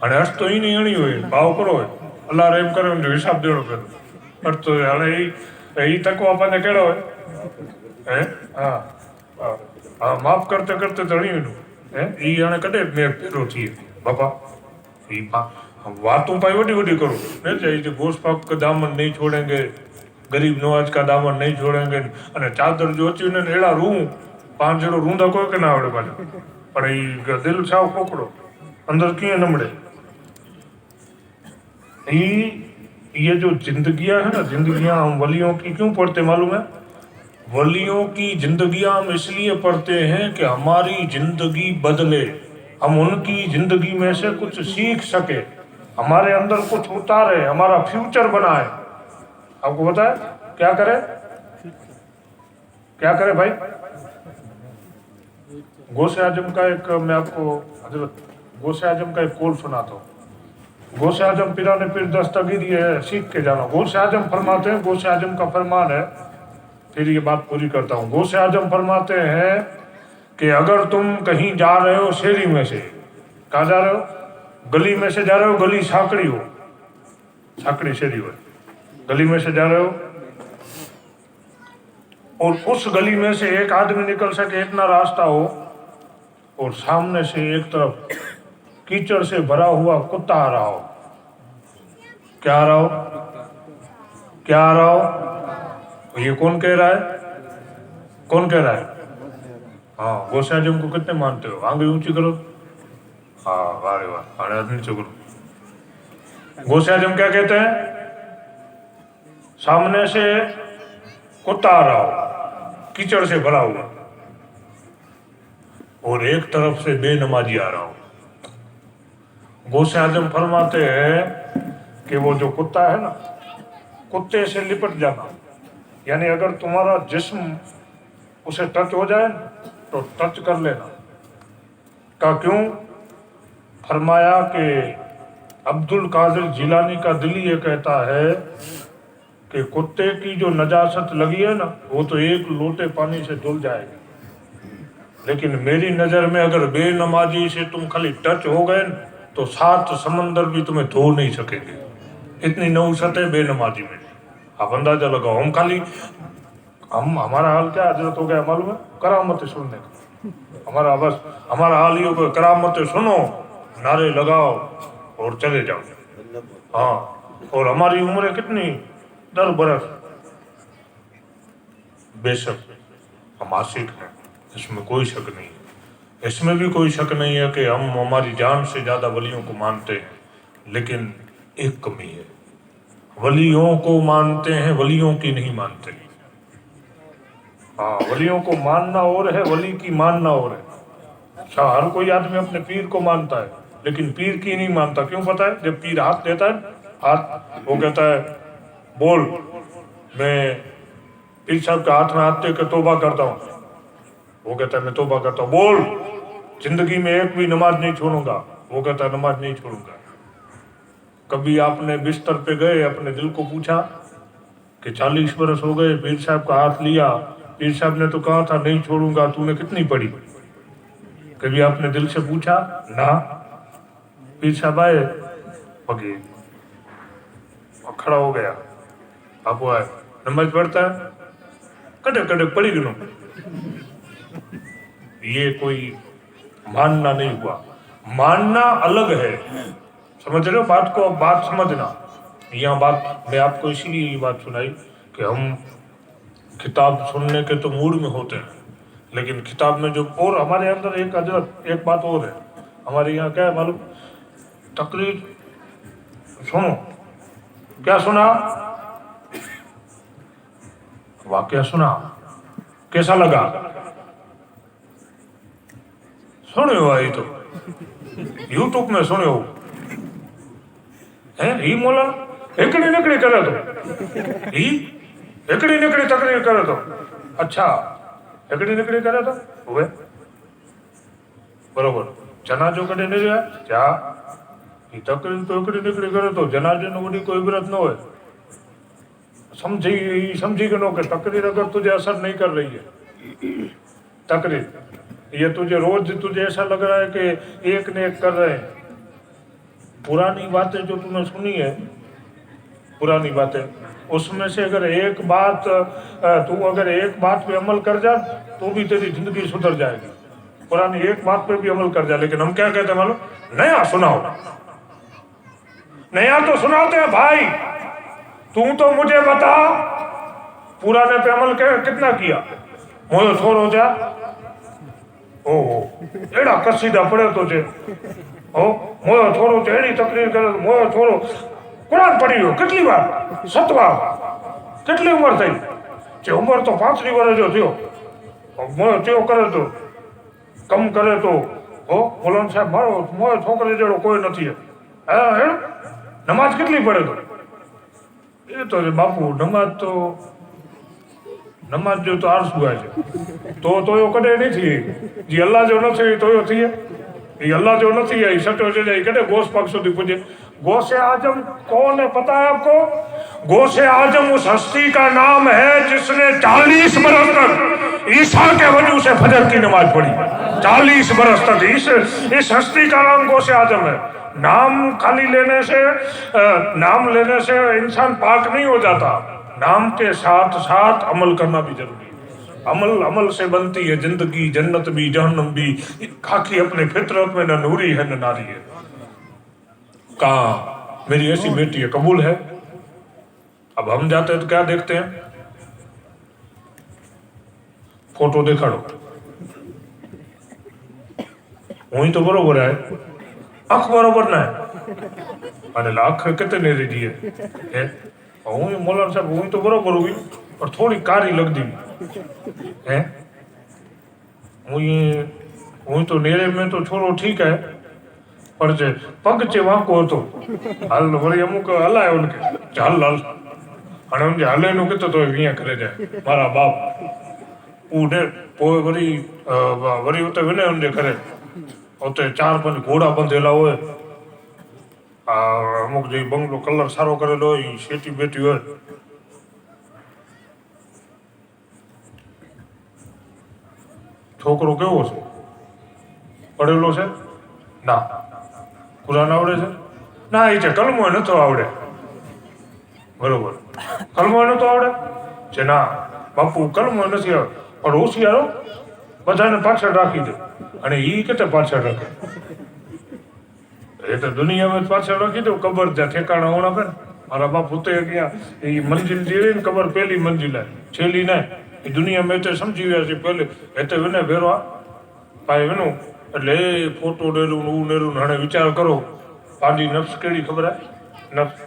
अने अष्ट तो ही नहीं हणी होय भाव करो अल्लाह रहम करे जो हिसाब देणो पेलो पर तो हाणे ई तकवा पाने केड़ो है हां माफ करते करते धणी वेनु है ई हाणे कदे मेर फेरो थी बापा ई बातों पाई वडी वडी करो ने जे गोश पाक का दामन नहीं छोड़ेंगे गरीब नवाज का दामन नहीं छोड़ेंगे अने चादर जो अची ने एड़ा रू पांच जड़ो रूंदा कोई के ना आवड़े पाछो पर ई दिल छाव खोकड़ो अंदर किए नमड़े ये जो जिंदगियां है ना जिंदगियां हम वलियों की क्यों पढ़ते मालूम है वलियों की जिंदगियां हम इसलिए पढ़ते हैं कि हमारी जिंदगी बदले हम उनकी जिंदगी में से कुछ सीख सके हमारे अंदर कुछ उतारे हमारा फ्यूचर बनाए आपको पता है क्या करे भाई गौसे आजम का एक मैं आपको हजरत गौसे आजम का एक कौल सुनाता हूँ। गौसे आजम पिराने पीर दस्तगीर ये है, सीख के जाना। गौसे आजम फरमाते हैं, गौसे आजम का फरमान है, फिर ये बात पूरी करता हूँ। गौसे आजम फरमाते हैं कि अगर तुम कहीं जा रहे हो शेरी में से, कहाँ जा रहे हो? गली में से जा रहे हो, गली साकड़ी हो, साकड़ी शेरी हो, गली में से जा रहे हो और उस गली में से एक आदमी निकल सके इतना रास्ता हो और सामने से एक तरफ कीचड़ से भरा हुआ कुत्ता आ रहा हो। क्या आ रहा हो? क्या आ रहा हो? ये कौन कह रहा है? कौन कह रहा है? हाँ, गौसे आजम को कितने मानते हो? आंगली ऊंची करो। हाँ, वाह रे वाह, अरे आदमी चुप करो। गौसे आजम क्या कहते हैं? सामने से कुत्ता आ रहा हो, कीचड़ से भरा हुआ, और एक तरफ से बेनमाजी आ रहा हो। गौसे आजम फरमाते हैं कि वो जो कुत्ता है ना, कुत्ते से लिपट जाना, यानी अगर तुम्हारा जिस्म उसे टच हो जाए तो टच कर लेना। का क्यों? फरमाया कि अब्दुल कादिर जिलानी का दिल ये कहता है कि कुत्ते की जो नजासत लगी है ना, वो तो एक लोटे पानी से धुल जाएगी, लेकिन मेरी नज़र में अगर बेनमाजी से तुम खाली टच हो गए तो 7 समंदर भी तुम्हें धो नहीं सकेंगे। इतनी नौसत है बेनमाजी में। आप अंदाजा लगाओ। हम खाली हमारा हाल क्या हजरत हो गया मालूम है? करामतें सुनने का। हमारा हाल ये हो गया, करामतें सुनो, नारे लगाओ और चले जाओ। हाँ, और हमारी उम्र कितनी? 10 बरस। बेशक हम आशिक हैं, इसमें कोई शक नहीं है। इसमें भी कोई शक नहीं है कि हम हमारी जान से ज़्यादा वलियों को मानते हैं, लेकिन एक कमी है, वलियों को मानते हैं, वलियों की नहीं मानते। हाँ, वलियों को मानना और है, वली की मानना और है। अच्छा, हर कोई आदमी अपने पीर को मानता है, लेकिन पीर की नहीं मानता। क्यों पता है? जब पीर हाथ देता है, हाथ, वो कहता है बोल, मैं पीर साहब के हाथ में हाथ दे के तौबा करता हूँ। वो कहता है मैं तौबा करता हूँ। बोल, जिंदगी में एक भी नमाज नहीं छोड़ूंगा। वो कहता है नमाज नहीं छोड़ूंगा। कभी आपने बिस्तर पे गए, अपने दिल को पूछा कि 40 बरस हो गए, पीर साहब का हाथ लिया, पीर साहब ने तो कहा था नहीं छोड़ूंगा, तूने कितनी पढ़ी? कभी आपने दिल से पूछा? ना। पीर साहब आए, बगे खड़ा हो गया, आप आए, नमाज पढ़ता है, कड़े कड़े पड़ी गिनो। ये कोई मानना नहीं हुआ। मानना अलग है, समझ रहे हो बात को? बात समझना। यहाँ बात मैं आपको इसीलिए ये बात सुनाई कि हम किताब सुनने के तो मूड में होते हैं, लेकिन किताब में जो, और हमारे अंदर एक हजरत एक बात और है, हमारे यहाँ क्या है मालूम? तकरीर सुनो। क्या सुना? वाकया सुना, कैसा लगा? सुने हो? आई तो यूट्यूब में सुने हो हैं? ही मोला एकड़ी निकड़ी करे तो ही एकड़ी निकड़ी तकरीर करे तो अच्छा, एकड़ी निकड़ी करे तो हुए बरोबर। जनाजो कड़े नहीं रहा क्या? तकरीर तो एकड़ी निकड़ी करे तो जनाजे ने वही कोई इबरत न हो। समझी कि नो कि तकरीर अगर तुझे असर नहीं कर रही है, तकरीर ये तुझे रोज तुझे ऐसा लग रहा है कि एक ने एक कर रहे हैं, पुरानी बातें जो तूने सुनी है, पुरानी बातें, उसमें से अगर एक बात तू अगर एक बात पे अमल कर जा तो भी तेरी जिंदगी सुधर जाएगी। पुरानी एक बात पे भी अमल कर जा। लेकिन हम क्या कहते हैं मालूम? नया सुनाओ। नया तो सुनाते हैं भाई, तू तो मुझे बता पुराने पे अमल कितना किया? मोयो छोड़ हो जा। ओहो, एड़ा कसीदा पड़े तुझे, ओ मोयो छोड़ो एड़ी तकरीर करे, मोयो छोड़ो कुरान पढ़ी हो कितनी बार? 7 बार। कितनी उम्र थी? जे उम्र तो 35 वर्ष जो थियो, मोयो थियो करे तो कम करे तो ओ मौलाना साहब मारो मोयो छोकरे जेड़ो कोई नहीं है। हे नमाज कितनी पढ़े तो? ये तो बापू नमाज तो નમાજ જો તો આળસુ આવે છે તો એવો કડે નથી જે અલ્લાહ જો નથી તો એવો થઈએ ये अल्लाह जो नहीं है सचो से कटे गोश पग सुधी पूजे गौसे आजम कौन है पता है आपको? गौसे आजम उस हस्ती का नाम है जिसने 40 बरस तक ईसा के वजह से फजर की नमाज पढ़ी। 40 बरस तक इस हस्ती का नाम गौसे आजम है। नाम खाली लेने से इंसान पाक नहीं हो जाता, नाम के साथ साथ अमल करना भी जरूरी है। अमल से बनती है जिंदगी, जन्नत भी जहन्नम भी। खाकी अपने फितरत में न नूरी है न नारी है। कहा मेरी ऐसी बेटी है, कबूल है। अब हम जाते हैं तो क्या देखते हैं? फोटो दिखाड़ो, वही तो बरोबर है, आंख बरोबर ना है। मैंने लाख कितने दे दिए है, वही मौलाना साहब वही तो बरोबर हुई और थोड़ी कारी लग दी है। वही तो नेरे में तो छोरो ठीक है, पर जे पग चे वाको तो हाल वरी अमुक हलाय उनके चाल हाल અને જે હાલે નું કીધું તો અહીંયા કરે જાય મારા બાપ ઉડે પોય વરી ઉતે વિને ઉંડે કરે ઉતે 4-5 ઘોડા બંધેલા હોય આ અમુક જે બંગલો કલર સારો કરેલો હોય શેટી બેટી હોય છોકરો કેવો છે? પડેલો છે? ના. કુરાન આવડે છે? ના, એ છે કલમો નતો આવડે, બરોબર, કલમો નતો આવડે છે ના બાપુ કલમો નથી આવડે, પણ હોશિયારો બધાને પાછળ રાખી દે અને એ કેતે પાછળ રાખે એ તો દુનિયામાં પાછળ રાખી દો કબર જ્યાં ઠેકાણા હોણા પે મારા બાપ ઉતે ગયા એ મંજિલ જે ને કબર પહેલી મંજિલ છેલ્લી નહીં એ દુનિયામાં તે સમજી ગયા છે પહેલે એટલે વિને ભેરવા પાય વિનું એટલે એ ફોટો ડેરું નું નેરું હણે વિચાર કરો પાંડી નફ્સ કેડી ખબર હે નફ્સ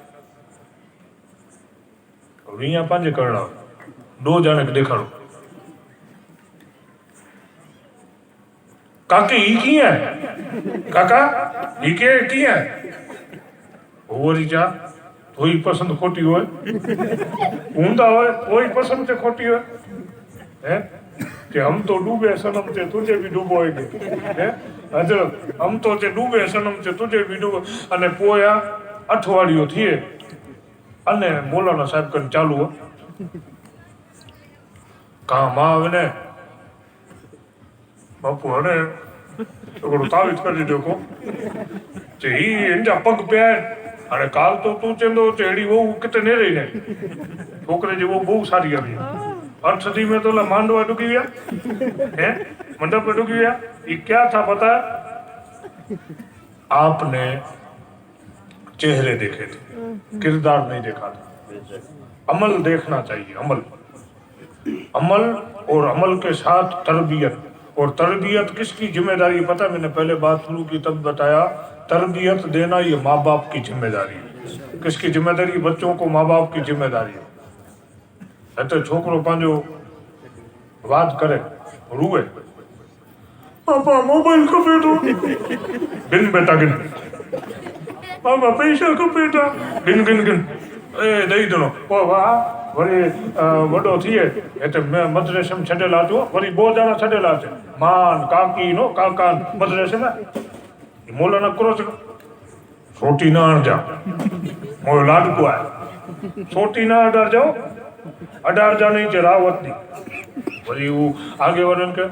અહીંયા પાંજે કરણા દો જાણે કે દેખાડો काके ही की है काका ही के की है ओवरी जा कोई पसंद खोटी होए ऊंधा होए कोई पसंद से खोटी होए हैं कि हम तो डूबे सनम से तुझे भी डूबोएंगे हैं अजर हम तो जे डूबे सनम से तुझे भी डूबो अने पोया अठवाडियो थिए अने मौलाना साहब कन चालू हो का मां ने बापू अरे तो तावीज कर दीधो को जे ही इंजा पग पे अरे काल तो तू चंदो चेड़ी वो किते ने रही ने छोकरे जे वो बहुत सारी आ रही अर्थदी में तो ला मांडवा डूबी गया हैं मंडप पे डूबी गया ये क्या था पता है आपने चेहरे देखे थे किरदार नहीं देखा था अमल देखना चाहिए अमल और अमल के साथ तरबियत और तरबियत किसकी जिम्मेदारी पता है मैंने पहले बात शुरू की तब बताया तरबियत देना ये माँ बाप की जिम्मेदारी है किसकी जिम्मेदारी बच्चों को माँ बाप की जिम्मेदारी है तो छोकरो पांजो बात करे रूए पापा मोबाइल को बेटो गिन बेटा गिन पापा पैसा को बेटा गिन गिन गिन ए दई दनो ओ वाह वरी वडो थिए એટલે મે મદ્રેસમ છડેલા છો વરી બહુ જણા છડેલા છે માન કાકી નો કાકા મદ્રેસમાં મોલાના કરો છો છોટી ના અડ જા મોય લાડકો આ છોટી ના અડ જાઓ 18 જાની છે રાવતની વરી હું આગે વરન કે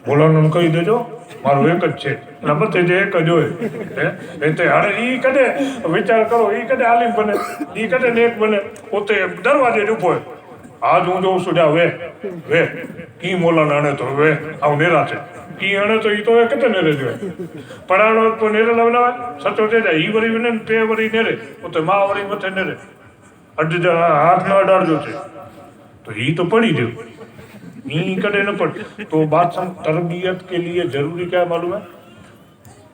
મોલાનું કહી દેજો મારું એક જ છે એટલે બધે જે એક જ હોય એટલે અરે ઈ કદે વિચાર કરો ઈ કદે આલિમ બને ઈ કદે નેક બને પોતે દરવાજે ઊભો હોય आज हूँ जो सुझा वे की मोला नाने तो वे आउ नेरा छे की आने तो ई तो किते नेरे जो पढ़ानो तो नेरे लवना सचो जे ई वरी विने ते वरी नेरे तो मां वरी मथे नेरे अड हाथ न अडाड़ जो छे तो ई तो पड़ी जो ई कदे न पड़ तो बात सम तरबियत के लिए जरूरी क्या मालूम है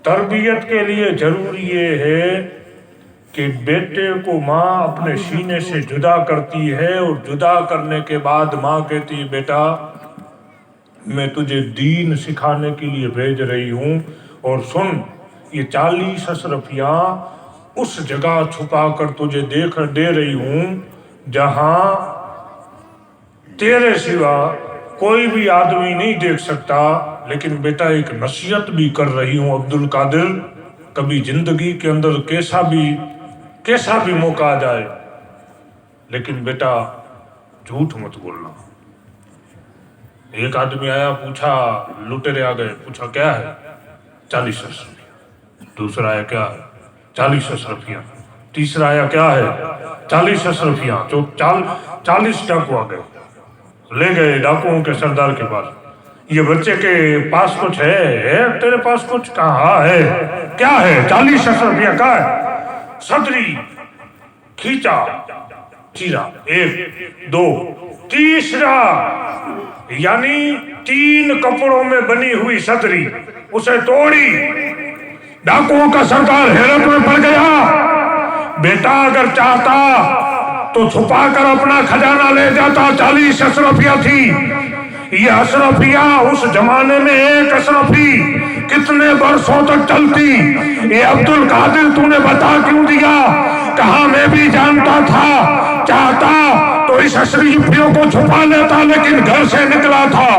तरबियत के लिए जरूरी ये है कि बेटे को माँ अपने सीने से जुदा करती है और जुदा करने के बाद माँ कहती है बेटा मैं तुझे दीन सिखाने के लिए भेज रही हूँ और सुन ये 40 अशरफियाँ उस जगह छुपा कर तुझे दे रही हूँ जहाँ तेरे सिवा कोई भी आदमी नहीं देख सकता, लेकिन बेटा एक नसीहत भी कर रही हूं अब्दुल कादिर, कभी जिंदगी के अंदर कैसा भी मौका आ जाए, लेकिन बेटा झूठ मत बोलना। एक आदमी आया, पूछा, लुटेरे आ गए, पूछा क्या है? 40 अशरफियाँ। दूसरा आया, क्या है? 40 अशरफियाँ। तीसरा आया, क्या है? 40 अशरफियाँ। तो 40 डाकू आ गए, ले गए डाकुओं के सरदार के पास। ये बच्चे के पास कुछ है? तेरे पास कुछ? कहा है? क्या है? 40 अशरफियाँ। क्या है? सदरी खींचा, चीरा, 1 2, तीसरा, यानी 3 कपड़ों में बनी हुई सदरी, उसे तोड़ी। डाकुओं का सरदार हैरत में पड़ गया। बेटा अगर चाहता तो छुपा कर अपना खजाना ले जाता। 40 अशरफियाँ थी। ये अशरफियाँ उस जमाने में एक अशरफी कितने वर्षों तक चलती। ये अब्दुल कादिर तूने बता क्यों दिया? कहा मैं भी जानता था, चाहता तो इस अशरफियों को छुपा लेता, लेकिन घर से निकला था।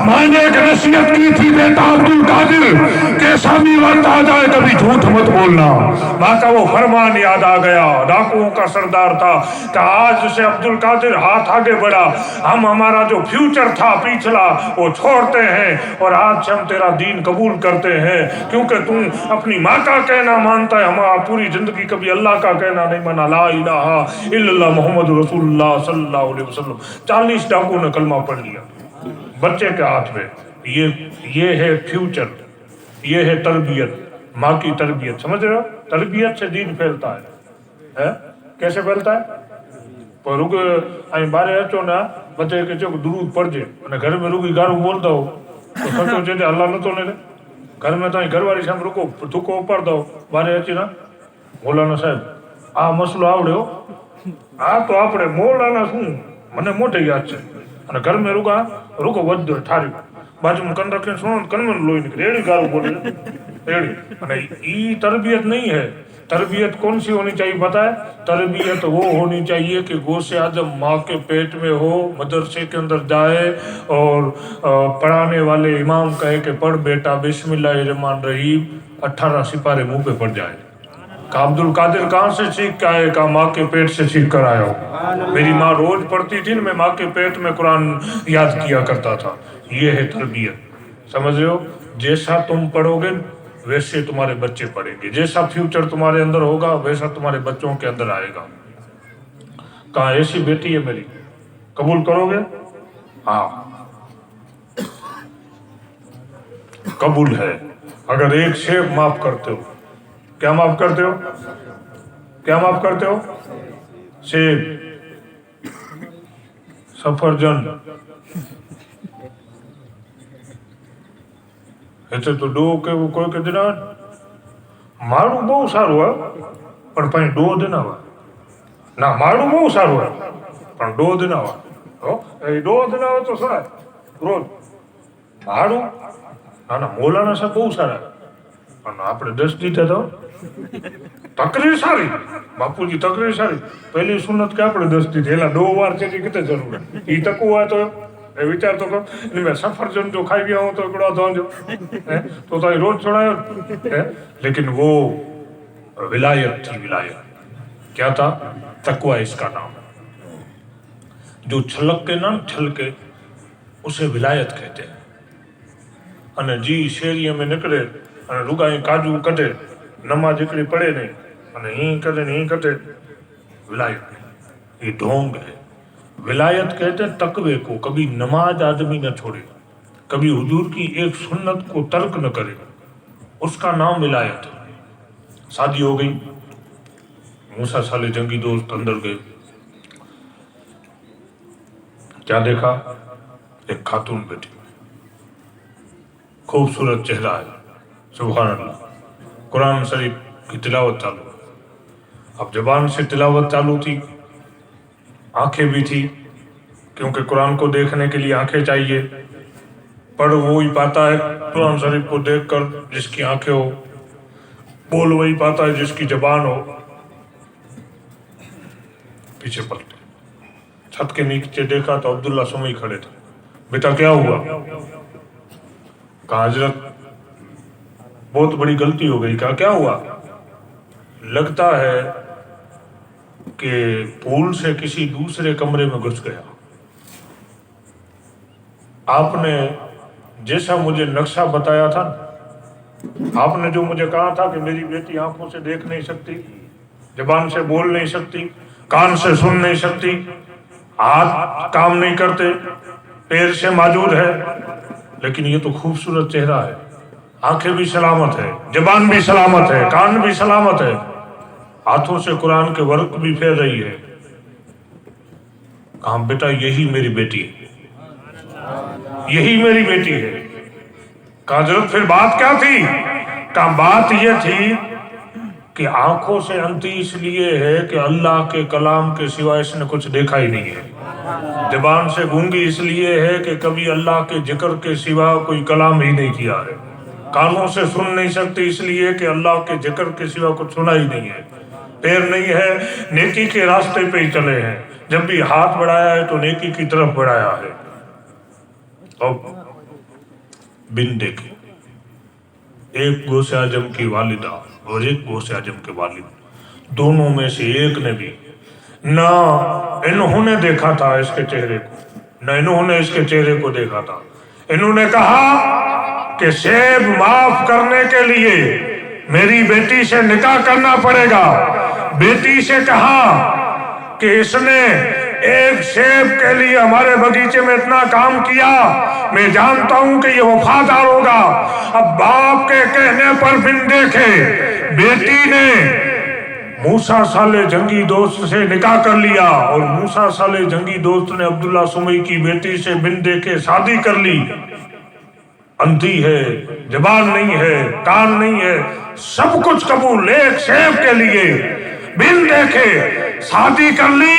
मैंने एक नसीहत की थी, बेटा अब्दुल कादिर कैसा भी वक्त आ जाए कभी झूठ मत बोलना। माँ का वो फरमान याद आ गया। डाकुओं का सरदार था कि आज से अब्दुल कादिर हाथ आगे बढ़ा, हम हमारा जो फ्यूचर था पिछला वो छोड़ते हैं और आज से हम तेरा दीन कबूल करते हैं, क्योंकि तू अपनी माँ का कहना मानता है। हमारा पूरी जिंदगी कभी अल्लाह का कहना नहीं माना। ला इलाहा इल्लल्लाह मुहम्मद रसूलुल्लाह सल्लल्लाहु अलैहि वसल्लम। 40 डाकू ने कलमा पढ़ लिया बच्चे के हाथ में। ये है फ्यूचर, ये है तरबियत, माँ की तरबियत। समझ रहे हो? तरबियत से दीन फैलता है? कैसे फैलता है? पर रुक आई बारे अचो ना बच्चे के चो दुरूद पढ़जे અને घर में रुकी गारू बोल दो तो सोचो जे अल्लाह न तो ने घर में तो घर वाली साમે रुको थूको उपाड़ दो बारे अची ना मौलाना साहेब आ मसलो आवड्यो आ तो આપણે મૌલાના શું મને મોટે યાદ છે અને ઘર में रुको વધો ઠારી બાજુમાં કન રાખીને સુનો કનમન લોહી નીકળે એડી ગારું બોલે એડી અને ઈ तरबियत नहीं है। तरबियत कौन सी होनी चाहिए पता है? तरबियत वो होनी चाहिए कि गौसे आजम माँ के पेट में हो, मदरसे के अंदर जाए और पढ़ाने वाले इमाम कहे कि पढ़ बेटा बिस्मिल्लाहिर्रहमानिर्रहीम, 18 सिपारे मुंह पे पड़ जाए। का अब्दुल कादिर कहाँ से सीख के आए? का माँ के पेट से सीख कर आया हो। मेरी माँ रोज पढ़ती थी, मैं माँ के पेट में कुरान याद किया करता था। ये है तरबियत। समझ रहे हो? जैसा तुम पढ़ोगे वैसे तुम्हारे बच्चे पढ़ेंगे, जैसा फ्यूचर तुम्हारे अंदर होगा वैसा तुम्हारे बच्चों के अंदर आएगा। कहाँ ऐसी बेटी है मेरी, कबूल करोगे? हाँ कबूल है। अगर एक सेब माफ करते हो, क्या माफ करते हो? क्या माफ करते हो? सेब, सफरजन, એટલે તો ડો કેવું કોઈ કદી ના માળું બહુ સારું હોય પણ પછી ડો જ ના હોય ના માળું બહુ સારું હોય પણ ડો જ ના હોય હો એ ડો જ ના હોય તો સરાય રોજ માળું ના ના મૌલાના સાહેબ બહુ સારા પણ આપણે 10 દીધા તો તકરીર સારી બાપુજી તકરીર સારી પહેલી સુન્નત કે આપણે 10 દીધી એલા ડો વાર છે કેતે જરૂર એ તકવું હોય તો विचार तो कर मैं सफरजन जो खाई गया हूँ तो बड़ा जो तो रोज छोड़ाया है। लेकिन वो विलायत थी। विलायत क्या था? तकवा इसका नाम। जो छलक के ना छलके उसे विलायत कहते हैं। अने जी शेरिया में निकले अने रुगाई काजू कटे नमाज एकड़ी पड़े नहीं अने ही कटे विलायत। ये ढोंग है। विलायत कहते हैं तकवे को। कभी नमाज आदमी न छोड़े, कभी हुजूर की एक सुन्नत को तर्क न करे, उसका नाम विलायत है। शादी हो गई, मूसा साले जंगी दोस्त अंदर गए, क्या देखा? एक खातून बैठी, खूबसूरत चेहरा है, सुभान अल्लाह। कुरान शरीफ की तिलावत चालू। अब जबान से तिलावत चालू थी, आंखें भी थी, क्योंकि कुरान को देखने के लिए आंखें चाहिए। पढ़ वो ही पाता है कुरान शरीफ को देखकर जिसकी आंखें हो, बोल वही पाता है जिसकी जबान हो। पीछे पलटे, छत के नीचे देखा तो अब्दुल्ला सुमई खड़े थे। बेटा क्या हुआ? कहा हजरत बहुत बड़ी गलती हो गई। कहा क्या हुआ? लगता है कि पूल से किसी दूसरे कमरे में घुस गया। आपने जैसा मुझे नक्शा बताया था, आपने जो मुझे कहा था कि मेरी बेटी आंखों से देख नहीं सकती, जबान से बोल नहीं सकती, कान से सुन नहीं सकती, हाथ काम नहीं करते, पैर से माजूर है, लेकिन ये तो खूबसूरत चेहरा है, आंखें भी सलामत है, जबान भी सलामत है, कान भी सलामत है, हाथों से कुरान के वर्क भी फेर रही है। कहा बेटा यही मेरी बेटी है, यही मेरी बेटी है। कहा हजरत फिर बात क्या थी? कहा बात ये थी कि आंखों से अंधी इसलिए है कि अल्लाह के कलाम के सिवा इसने कुछ देखा ही नहीं है। जबान से गूंगी इसलिए है कि कभी अल्लाह के जिक्र के सिवा कोई कलाम ही नहीं किया है। कानों से सुन नहीं सकती इसलिए कि अल्लाह के जिक्र के सिवा कुछ सुना ही नहीं है। पैर नहीं है, नेकी के रास्ते पे ही चले हैं, जब भी हाथ बढ़ाया है तो नेकी की तरफ बढ़ाया है। और बिन देखे एक गौसे आजम की वालिदा और एक गौसे आजम के वालिद, दोनों में से एक ने भी ना इन्होंने देखा था इसके चेहरे को, न इन्होंने इसके चेहरे को देखा था। इन्होंने कहा कि शेब माफ करने के लिए मेरी बेटी से निकाह करना पड़ेगा। बेटी से कहा कि इसने एक सेब के लिए हमारे बगीचे में इतना काम किया, मैं जानता हूं कि ये वफादार होगा। अब बाप के कहने पर बिन देखे बेटी ने मूसा साले जंगी दोस्त से निकाह कर लिया और मूसा साले जंगी दोस्त ने अब्दुल्ला सुमई की बेटी से बिन देखे शादी कर ली। अंधी है, जबान नहीं है, कान नहीं है, सब कुछ कबूल, एक सेब के लिए बिन देखे शादी कर ली।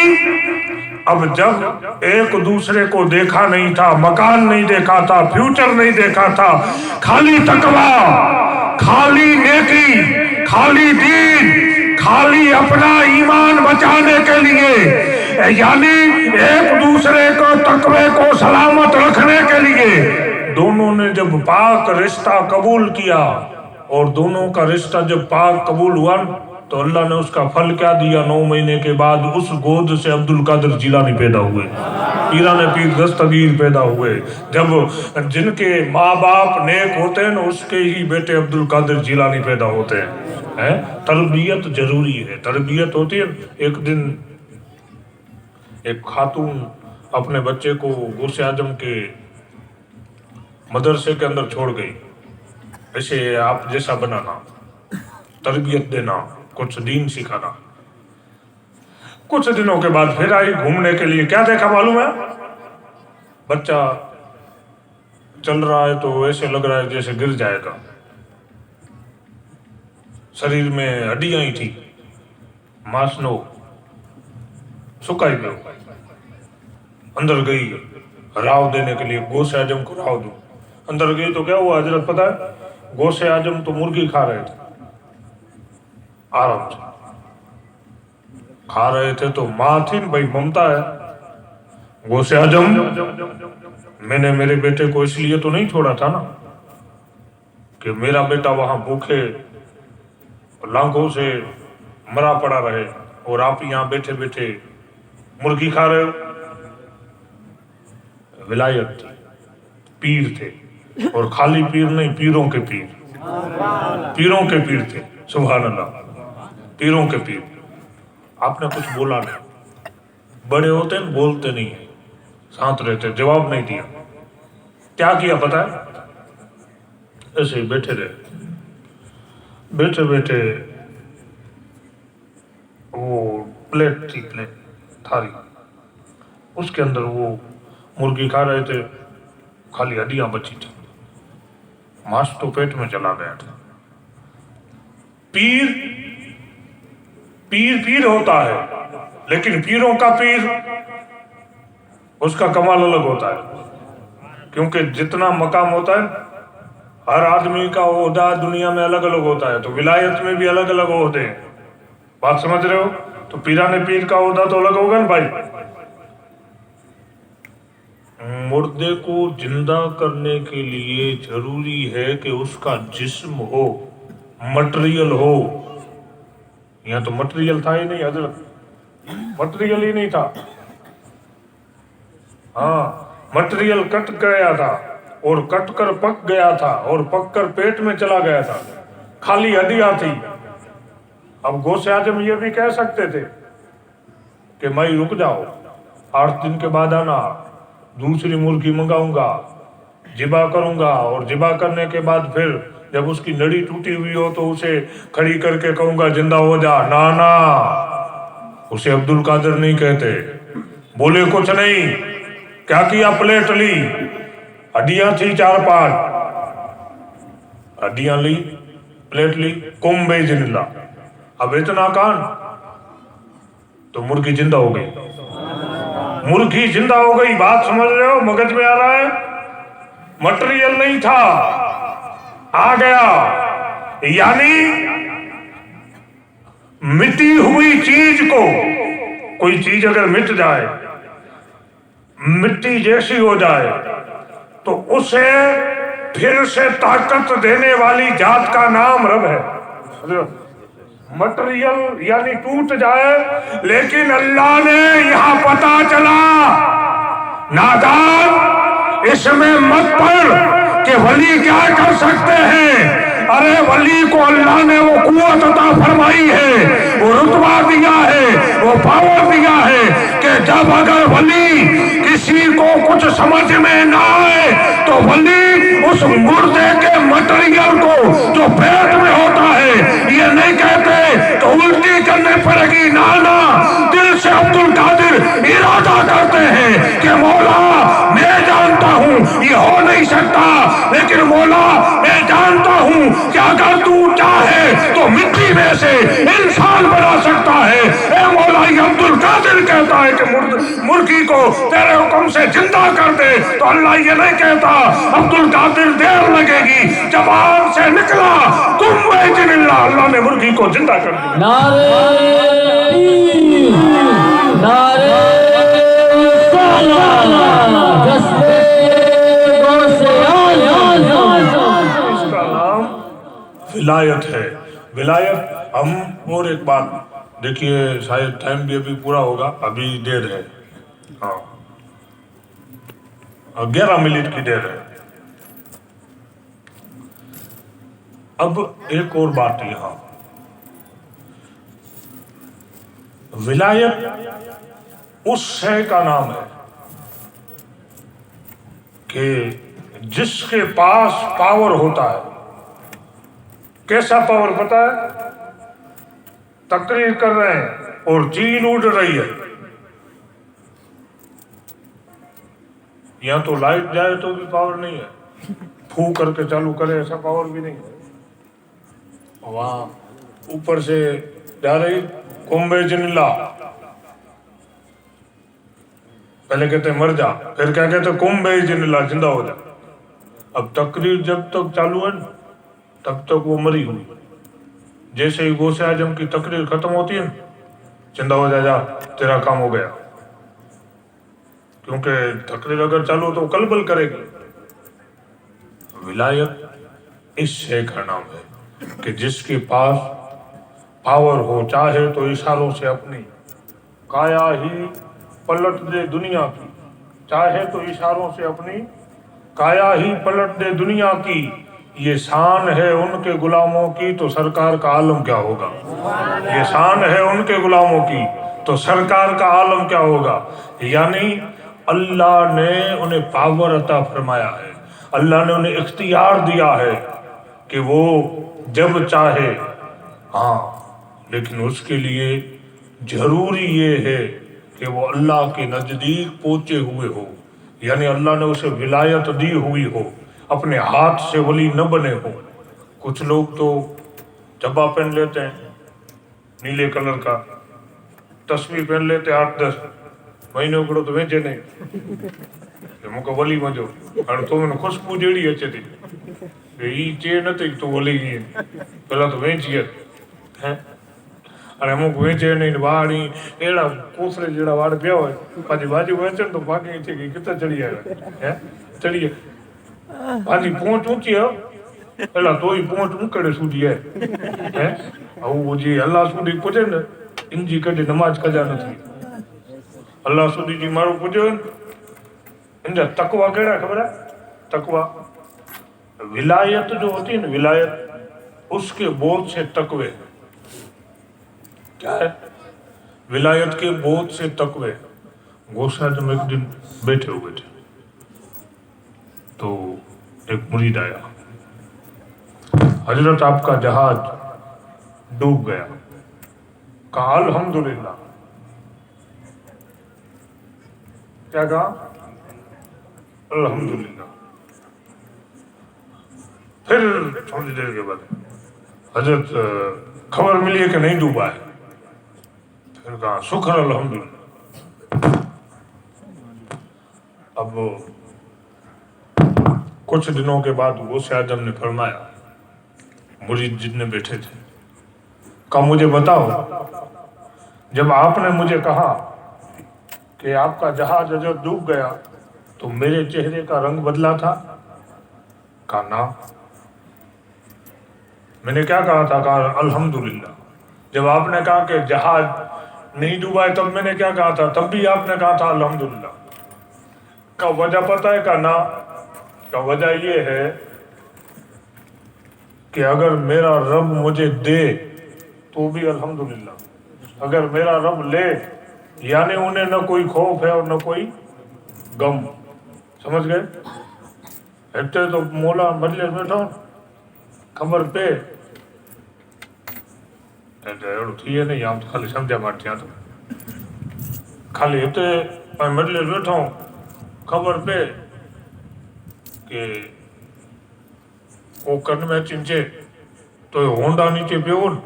अब जब एक दूसरे को देखा नहीं था, मकान नहीं देखा था, फ्यूचर नहीं देखा था, खाली तकवा, खाली नेकी, खाली दीन, खाली अपना ईमान बचाने के लिए, यानी एक दूसरे को तकवे को सलामत रखने के लिए दोनों ने जब पाक रिश्ता कबूल किया और दोनों का रिश्ता जब पाक कबूल हुआ तो अल्लाह ने उसका फल क्या दिया? 9 महीने के बाद उस गोद से अब्दुल कादिर जिलानी पैदा हुए, पीराने पीर दस्तगीर पैदा हुए। जब जिनके माँ बाप नेक होते हैं ना, उसके ही बेटे अब्दुल कादिर जिलानी पैदा होते हैं। तरबियत जरूरी है, तरबियत होती है। एक दिन एक खातून अपने बच्चे को गौसे आजम के मदरसे के अंदर छोड़ गई, ऐसे आप जैसा बनाना, तरबियत देना, कुछ दीन सिखाना। कुछ दिनों के बाद फिर आई घूमने के लिए। क्या देखा मालूम है? बच्चा चल रहा है तो ऐसे लग रहा है जैसे गिर जाएगा, शरीर में हड्डियां ही थी, मांसनो सुखाई गई। अंदर गई राव देने के लिए, गौसे आजम को राव दो। अंदर गई तो क्या हुआ हजरत पता है? गौसे आजम तो मुर्गी खा रहे थे, आराम से खा रहे थे। तो माँ थी भाई, ममता है। गौसे आजम, मैंने मेरे बेटे को इसलिए तो नहीं छोड़ा था ना कि मेरा बेटा वहां भूखे लांघों से मरा पड़ा रहे और आप यहाँ बैठे बैठे मुर्गी खा रहे हो। विलायत थी, पीर थे, और खाली पीर नहीं, पीरों के पीर, पीरों के पीर थे। सुभान अल्लाह, पीरों के पीर। आपने कुछ बोला नहीं, बड़े होते हैं बोलते नहीं है, शांत रहते, जवाब नहीं दिया। क्या किया पता है? ऐसे ही बैठे रहे, बैठे बैठे वो प्लेट थी, प्लेट थाली, उसके अंदर वो मुर्गी खा रहे थे, खाली हड्डियां बची थी, मांस तो पेट में चला गया था। पीर पीर पीर होता है, लेकिन पीरों का पीर, उसका कमाल अलग होता है। क्योंकि जितना मकाम होता है, हर आदमी का ओहदा दुनिया में अलग अलग होता है, तो विलायत में भी अलग अलग ओहदे हैं। बात समझ रहे हो? तो पीराने पीर का ओहदा तो अलग होगा ना भाई। مردے کو زندہ کرنے کے لیے ضروری ہے کہ اس کا جسم ہو، مٹیریل ہو. یہاں تو مٹیریل تھا ہی نہیں حضرت، مٹیریل ہی نہیں تھا. ہاں مٹیریل کٹ گیا تھا اور کٹ کر پک گیا تھا اور پک کر پیٹ میں چلا گیا تھا، خالی ہڈیاں تھی. اب غوث اعظم یہ بھی کہہ سکتے تھے کہ میں رک جاؤ، 8 دن کے بعد آنا، دوسری مرغی منگاؤں گا، ذبح کروں گا، اور ذبح کرنے کے بعد پھر جب اس کی نڑی ٹوٹی ہوئی ہو تو اسے کھڑی کر کے کہوں گا زندہ ہو جا. نا اسے عبد القادر نہیں کہتے. بولے کچھ نہیں، کیا کیا؟ پلیٹ لی، ہڈیاں تھی 4-5 ہڈیاں لی، پلیٹ لی، کم بیزن اللہ. اب اتنا کان تو مرغی زندہ ہو گئی، مرغی زندہ ہو گئی. بات سمجھ رہے ہو؟ مگج میں آ رہا ہے؟ مٹیریل نہیں تھا، آ گیا. یعنی مٹی ہوئی چیز کو، کوئی چیز اگر مٹ جائے، مٹی جیسی ہو جائے، تو اسے پھر سے طاقت دینے والی ذات کا نام رب ہے. مٹیریل یعنی ٹوٹ جائے، لیکن اللہ نے یہاں پتا چلا نادان اس میں مت پڑھ کہ ولی کیا کر سکتے ہیں. ارے ولی کو اللہ نے وہ قوت عطا فرمائی ہے، وہ رتبہ دیا ہے، وہ پاور دیا ہے کہ جب اگر ولی کسی کو کچھ سمجھ میں نہ آئے تو ولی اس مردے کے مٹیریل کو جو پیٹ میں ہوتا ہے یہ نہیں کہتے تو الٹی کرنے پڑے گی. نانا دل سے عبد القادر ارادہ کرتے ہیں کہ مولا میں جانتا ہوں یہ ہو نہیں سکتا، لیکن مولا میں جانتا ہوں کہ اگر تو چاہے تو مٹی میں سے انسان بنا سکتا ہے. اے مولا یہ عبد القادر کہتا ہے کہ مرغی کو تیرے حکم سے زندہ کر دے، تو اللہ یہ نہیں کہتا عبد القادر دیر لگے گی، زبان سے نکلا تم بیجن اللہ، اللہ نے مرغی کو زندہ کر دیا. نعرہ نعرہ سلام جستے غوث اعظم. اس کا نام ولایت ہے. ولایت. ہم اور ایک بات دیکھیے، شاید ٹائم بھی ابھی پورا ہوگا، ابھی دیر ہے، ہاں 11 منٹ کی دیر ہے. اب ایک اور بات یہاں، ولایت اس شے کا نام ہے کہ جس کے پاس پاور ہوتا ہے. کیسا پاور پتا ہے؟ تقریر کر رہے ہیں اور چیل اڑ رہی ہے، یہاں تو لائٹ جائے تو بھی پاور نہیں ہے، پھو کر کے چالو کرے ایسا پاور بھی نہیں ہے. وہاں اوپر سے جا رہی کمبے جن اللہ، پہلے کہتے ہیں مر جا، پھر کیا کہتے ہیں کمبے جن اللہ، زندہ ہو جا. اب تقریر جب تک چالو ہے تب تک وہ مری ہوئی. جیسے ہی غوث اعظم کی تقریر ختم ہوتی ہے زندہ ہو جا، تیرا کام ہو گیا. کیونکہ تقریر اگر چالو ہو تو کلبل کرے گی. ولایت اس شے کا نام ہے کہ جس کے پاس پاور ہو، چاہے تو اشاروں سے اپنی کایا ہی پلٹ دے دنیا کی، چاہے تو اشاروں سے اپنی کایا ہی پلٹ دے دنیا کی. یہ شان ہے ان کے غلاموں کی تو سرکار کا عالم کیا ہوگا. یہ شان ہے ان کے غلاموں کی تو سرکار کا عالم کیا ہوگا. یعنی اللہ نے انہیں پاور عطا فرمایا ہے، اللہ نے انہیں اختیار دیا ہے کہ وہ جب چاہے. ہاں لیکن اس کے لیے ضروری یہ ہے کہ وہ اللہ کے نزدیک پہنچے ہوئے ہو، یعنی اللہ نے اسے ولایت دی ہوئی ہو، اپنے ہاتھ سے ولی نہ بنے ہو. کچھ لوگ تو جبا پہن لیتے ہیں نیلے کلر کا، تسبیح پہن لیتے 8-10 مہینے کرو تو ویچے نہیں مکہ ولی مجھو اور تو میں خوشبو جیڑی اچھے تھی یہ چے نہ تھی تو ولی ہی پہلا تو ویچی ہے. અને અમુક વેચે નહીં વાળી એડા કોસરે જેડા વાળ ગયા હોય પાછી બાજુ વેચે ને તો ભાગી છે કે કેટલા ચડી આવે હે ચડીએ પાછી પહોંચ ઊંચી હો પેલા તોય પહોંચ મૂકડે સુધી હે આવું જે અલ્લાહ સુધી પૂછે ને ઇંજી કદી નમાજ કજા નથી અલ્લાહ સુધી જે મારું પૂછ્યો ને ઇંજા તકવા કેડા ખબર है तकवा विलायत जो होती है ना विलायत उसके बोध से तकवे क्या है विलायत के बोध से तकवे गोसाज में एक दिन बैठे हुए थे तो एक मुरीद आया हजरत आपका जहाज डूब गया कहा अल्हम्दुलिल्लाह क्या कहा अल्हम्दुलिल्लाह फिर थोड़ी देर के बाद हजरत खबर मिली है कि नहीं डूबा है फिर कहा शुक्र अल्हम्दुलिल्लाह अब कुछ दिनों के बाद गौसे आजम ने फरमाया मुरीद जितने बैठे थे कहा मुझे बताओ जब आपने मुझे कहा कि आपका जहाज अजर डूब गया तो मेरे चेहरे का रंग बदला था कहा ना मैंने क्या कहा था कहा अल्हम्दुलिल्लाह जब आपने कहा कि जहाज नहीं डूबा है तब मैंने क्या कहा था तब भी आपने कहा था अल्हम्दुलिल्लाह का वजह पता है का ना का वजह ये है कि अगर मेरा रब मुझे दे तो भी अल्हम्दुलिल्लाह अगर मेरा रब ले यानी उन्हें न कोई खौफ है और न कोई गम समझ गए એટલે તો મોલા મજલિસ બેઠો ખબર પે એટલે એવડું થઈએ નહીં આમ તો ખાલી સમજ્યા માટે ત્યાં તો ખાલી એટલે મજલિસ બેઠો ખબર પે કે ઓ કન મેં ચિંચે તો એ હોન્ડા નીચે પેવો ને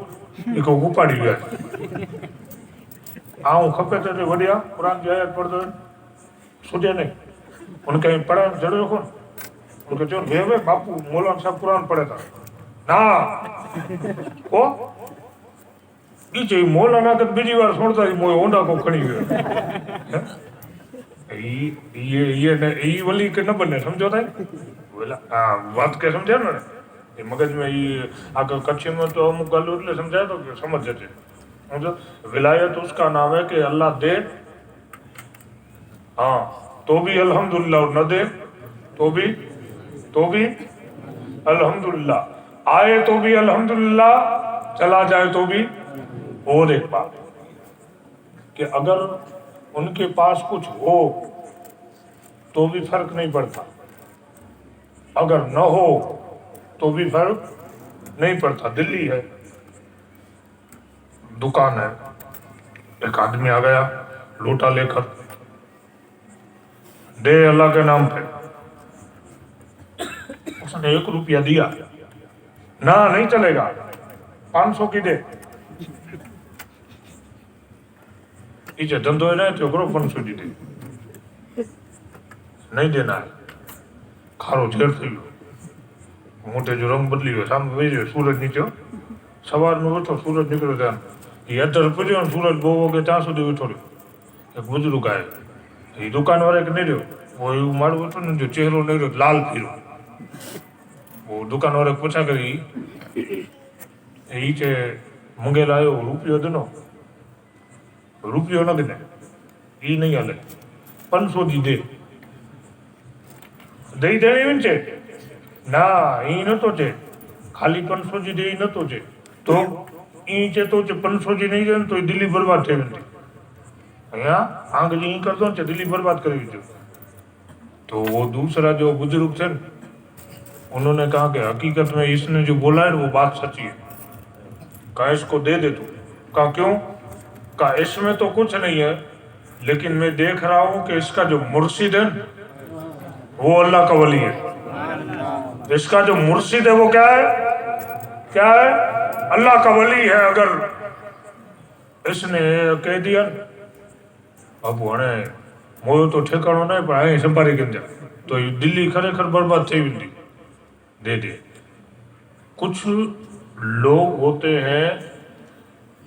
એ કોઈક ઉપાડી ગયા આ હું ખપે તો વડિયા કુરાન જે આયત પડતો સુજે નહીં उन कहीं पढ़ा जरूर कौन उनके जो वे बापू मौलाना साहब कुरान पढ़े था ना को ये मौलाना तो बीजी बार छोड़ता ही मोए होंडा को खड़ी गयो ये वली के न बने समझो था बोला हां बात के समझे ना ये मगज में ये आगे कच्चे में तो अमुक गल એટલે समझाया तो समझ जाते समझो विलायत उसका नाम है कि अल्लाह दे हाँ तो भी अल्हम्दुलिल्लाह और न दे तो भी अल्हम्दुलिल्लाह आए तो भी अल्हम्दुलिल्लाह चला जाए तो भी और एक बात कि अगर उनके पास कुछ हो तो भी फर्क नहीं पड़ता अगर न हो तो भी फर्क नहीं पड़ता दिल्ली है दुकान है एक आदमी आ गया लोटा लेकर दे अल्लाह के नाम पे उसने 1 रुपया दिया ना नहीं चलेगा 500 की दे इसे धंधो है तो 500 की दे नहीं देना है खारो झेर थी मोटे जो रंग बदली हो सामने वेजो सूरज नीचे सवार में बैठो सूरज निकलो था ये अदर पुजो सूरज बोवो के ત્યાં સુધી બેઠો એક બુજુર્ગ આયો ये दुकान वाले के नहीं रहो वो मारो तो जो चेहरो नहीं रहो लाल फिरो वो दुकान वाले पूछा करी ये मंगे लायो रुपयो दिनो रुपयो न दिने ये नहीं हले 500 जी दे दई देनी वीचे ना ये न तो चे खाली 500 जी दे न तो चे तो ये चे तो 500 जी नहीं दे तो दिल्ली बर्बाद थे वेंदी आंख जी कर दो दिल्ली बर्बाद कर दीजिए तो वो दूसरा जो बुजुर्ग थे उन्होंने कहा कि हकीकत में इसने जो बोला है वो बात सच्ची है कहा इसको दे दे तू कहा क्यों कहा इसमें तो कुछ नहीं है लेकिन मैं देख रहा हूं कि इसका जो मुर्शिद है वो अल्लाह का वली है इसका जो मुर्शिद है वो क्या है अल्लाह का वली है अगर इसने कह दिया अब हणे मोयो तो ठेकाणो नहीं पर आई संभारी गंजा तो दिल्ली खरेखर बर्बाद थी वेंदी दे दे कुछ लोग होते हैं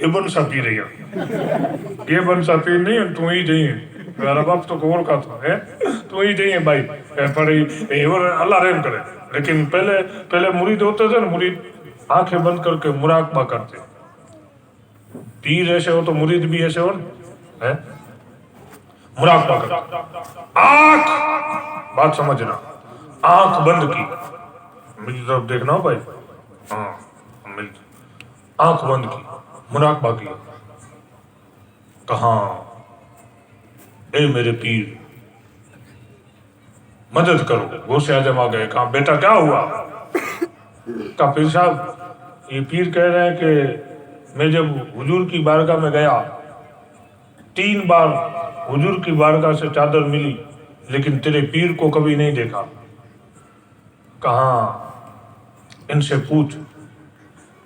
یہ بن سا پی رہی ہے، یہ بن سا پی نہیں ہے، تو ہی جائیں میرا باپ تو کور کا تھا ہے، تو ہی جائیں بھائی پڑھی اور اللہ رحم کرے. لیکن پہلے مرید ہوتے تھے نا، مرید آنکھیں بند کر کے مراقبہ کرتے. پیر ایسے ہو تو مرید بھی ایسے ہو نا، مراقبہ کرتے. آنکھ، بات سمجھنا، آنکھ بند کی، میری طرف دیکھنا ہو بھائی، ہاں آنکھ بند کی، مراقبہ کیا. کہاں اے میرے پیر مدد کرو. غوث اعظم آ گئے. کہا بیٹا کیا ہوا؟ کہا پیر صاحب یہ پیر کہہ رہے ہیں کہ میں جب حضور کی بارگاہ میں گیا 3 بار حضور کی بارگاہ سے چادر ملی لیکن تیرے پیر کو کبھی نہیں دیکھا. کہاں ان سے پوچھ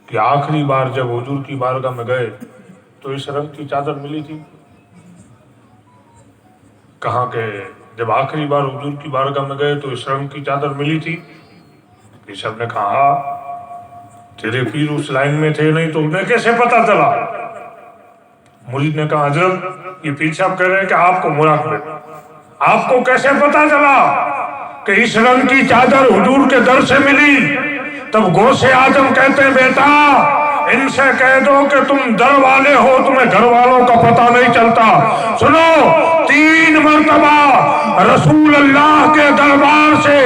کہ آخری بار جب حضور کی بارگاہ میں گئے تو اس رنگ کی چادر ملی تھی؟ کہاں کہ جب آخری بار حضور کی بارگاہ میں گئے تو اس رنگ کی چادر ملی تھی؟ پیر صاحب نے کہا تیرے پیر اس لائن میں تھے نہیں تو انہیں کیسے پتا چلا؟ مرید نے کہا حضرت یہ پیر صاحب کہہ رہے ہیں کہ آپ کو مراقبے، آپ کو کیسے پتا چلا کہ اس رنگ کی چادر حضور کے در سے ملی؟ تب غوث اعظم کہتے ہیں بیٹا ان سے کہہ دو کہ تم در والے ہو، تمہیں گھر والوں کا پتہ نہیں چلتا. سنو 3 مرتبہ رسول اللہ کے دربار سے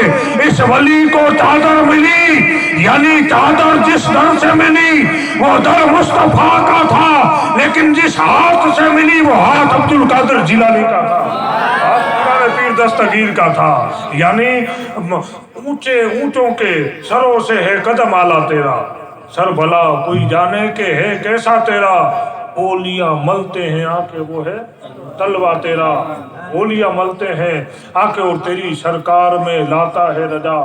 اس ولی کو چادر ملی، یعنی چادر جس در سے ملی وہ در مصطفیٰ کا تھا، لیکن جس ہاتھ سے ملی وہ ہاتھ عبد القادر جیلانی کا تھا، پیر دستگیر کا تھا. یعنی اونچے اونچوں کے سروں سے ہے قدم آلا تیرا، سر بھلا کوئی جانے کہ ہے کیسا تیرا. اولیاء ملتے ہیں آ کے وہ ہے تلوا تیرا، اولیاء ملتے ہیں آ کے اور تیری سرکار میں لاتا ہے رجا.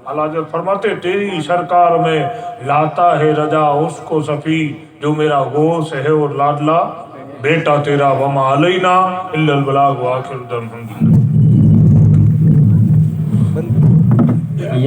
حضرت فرماتے تیری سرکار میں لاتا ہے رجا اس کو صفی جو میرا غوث ہے اور لاڈلا بیٹا تیرا. وما علینا الا البلاغ وآخر دعوانا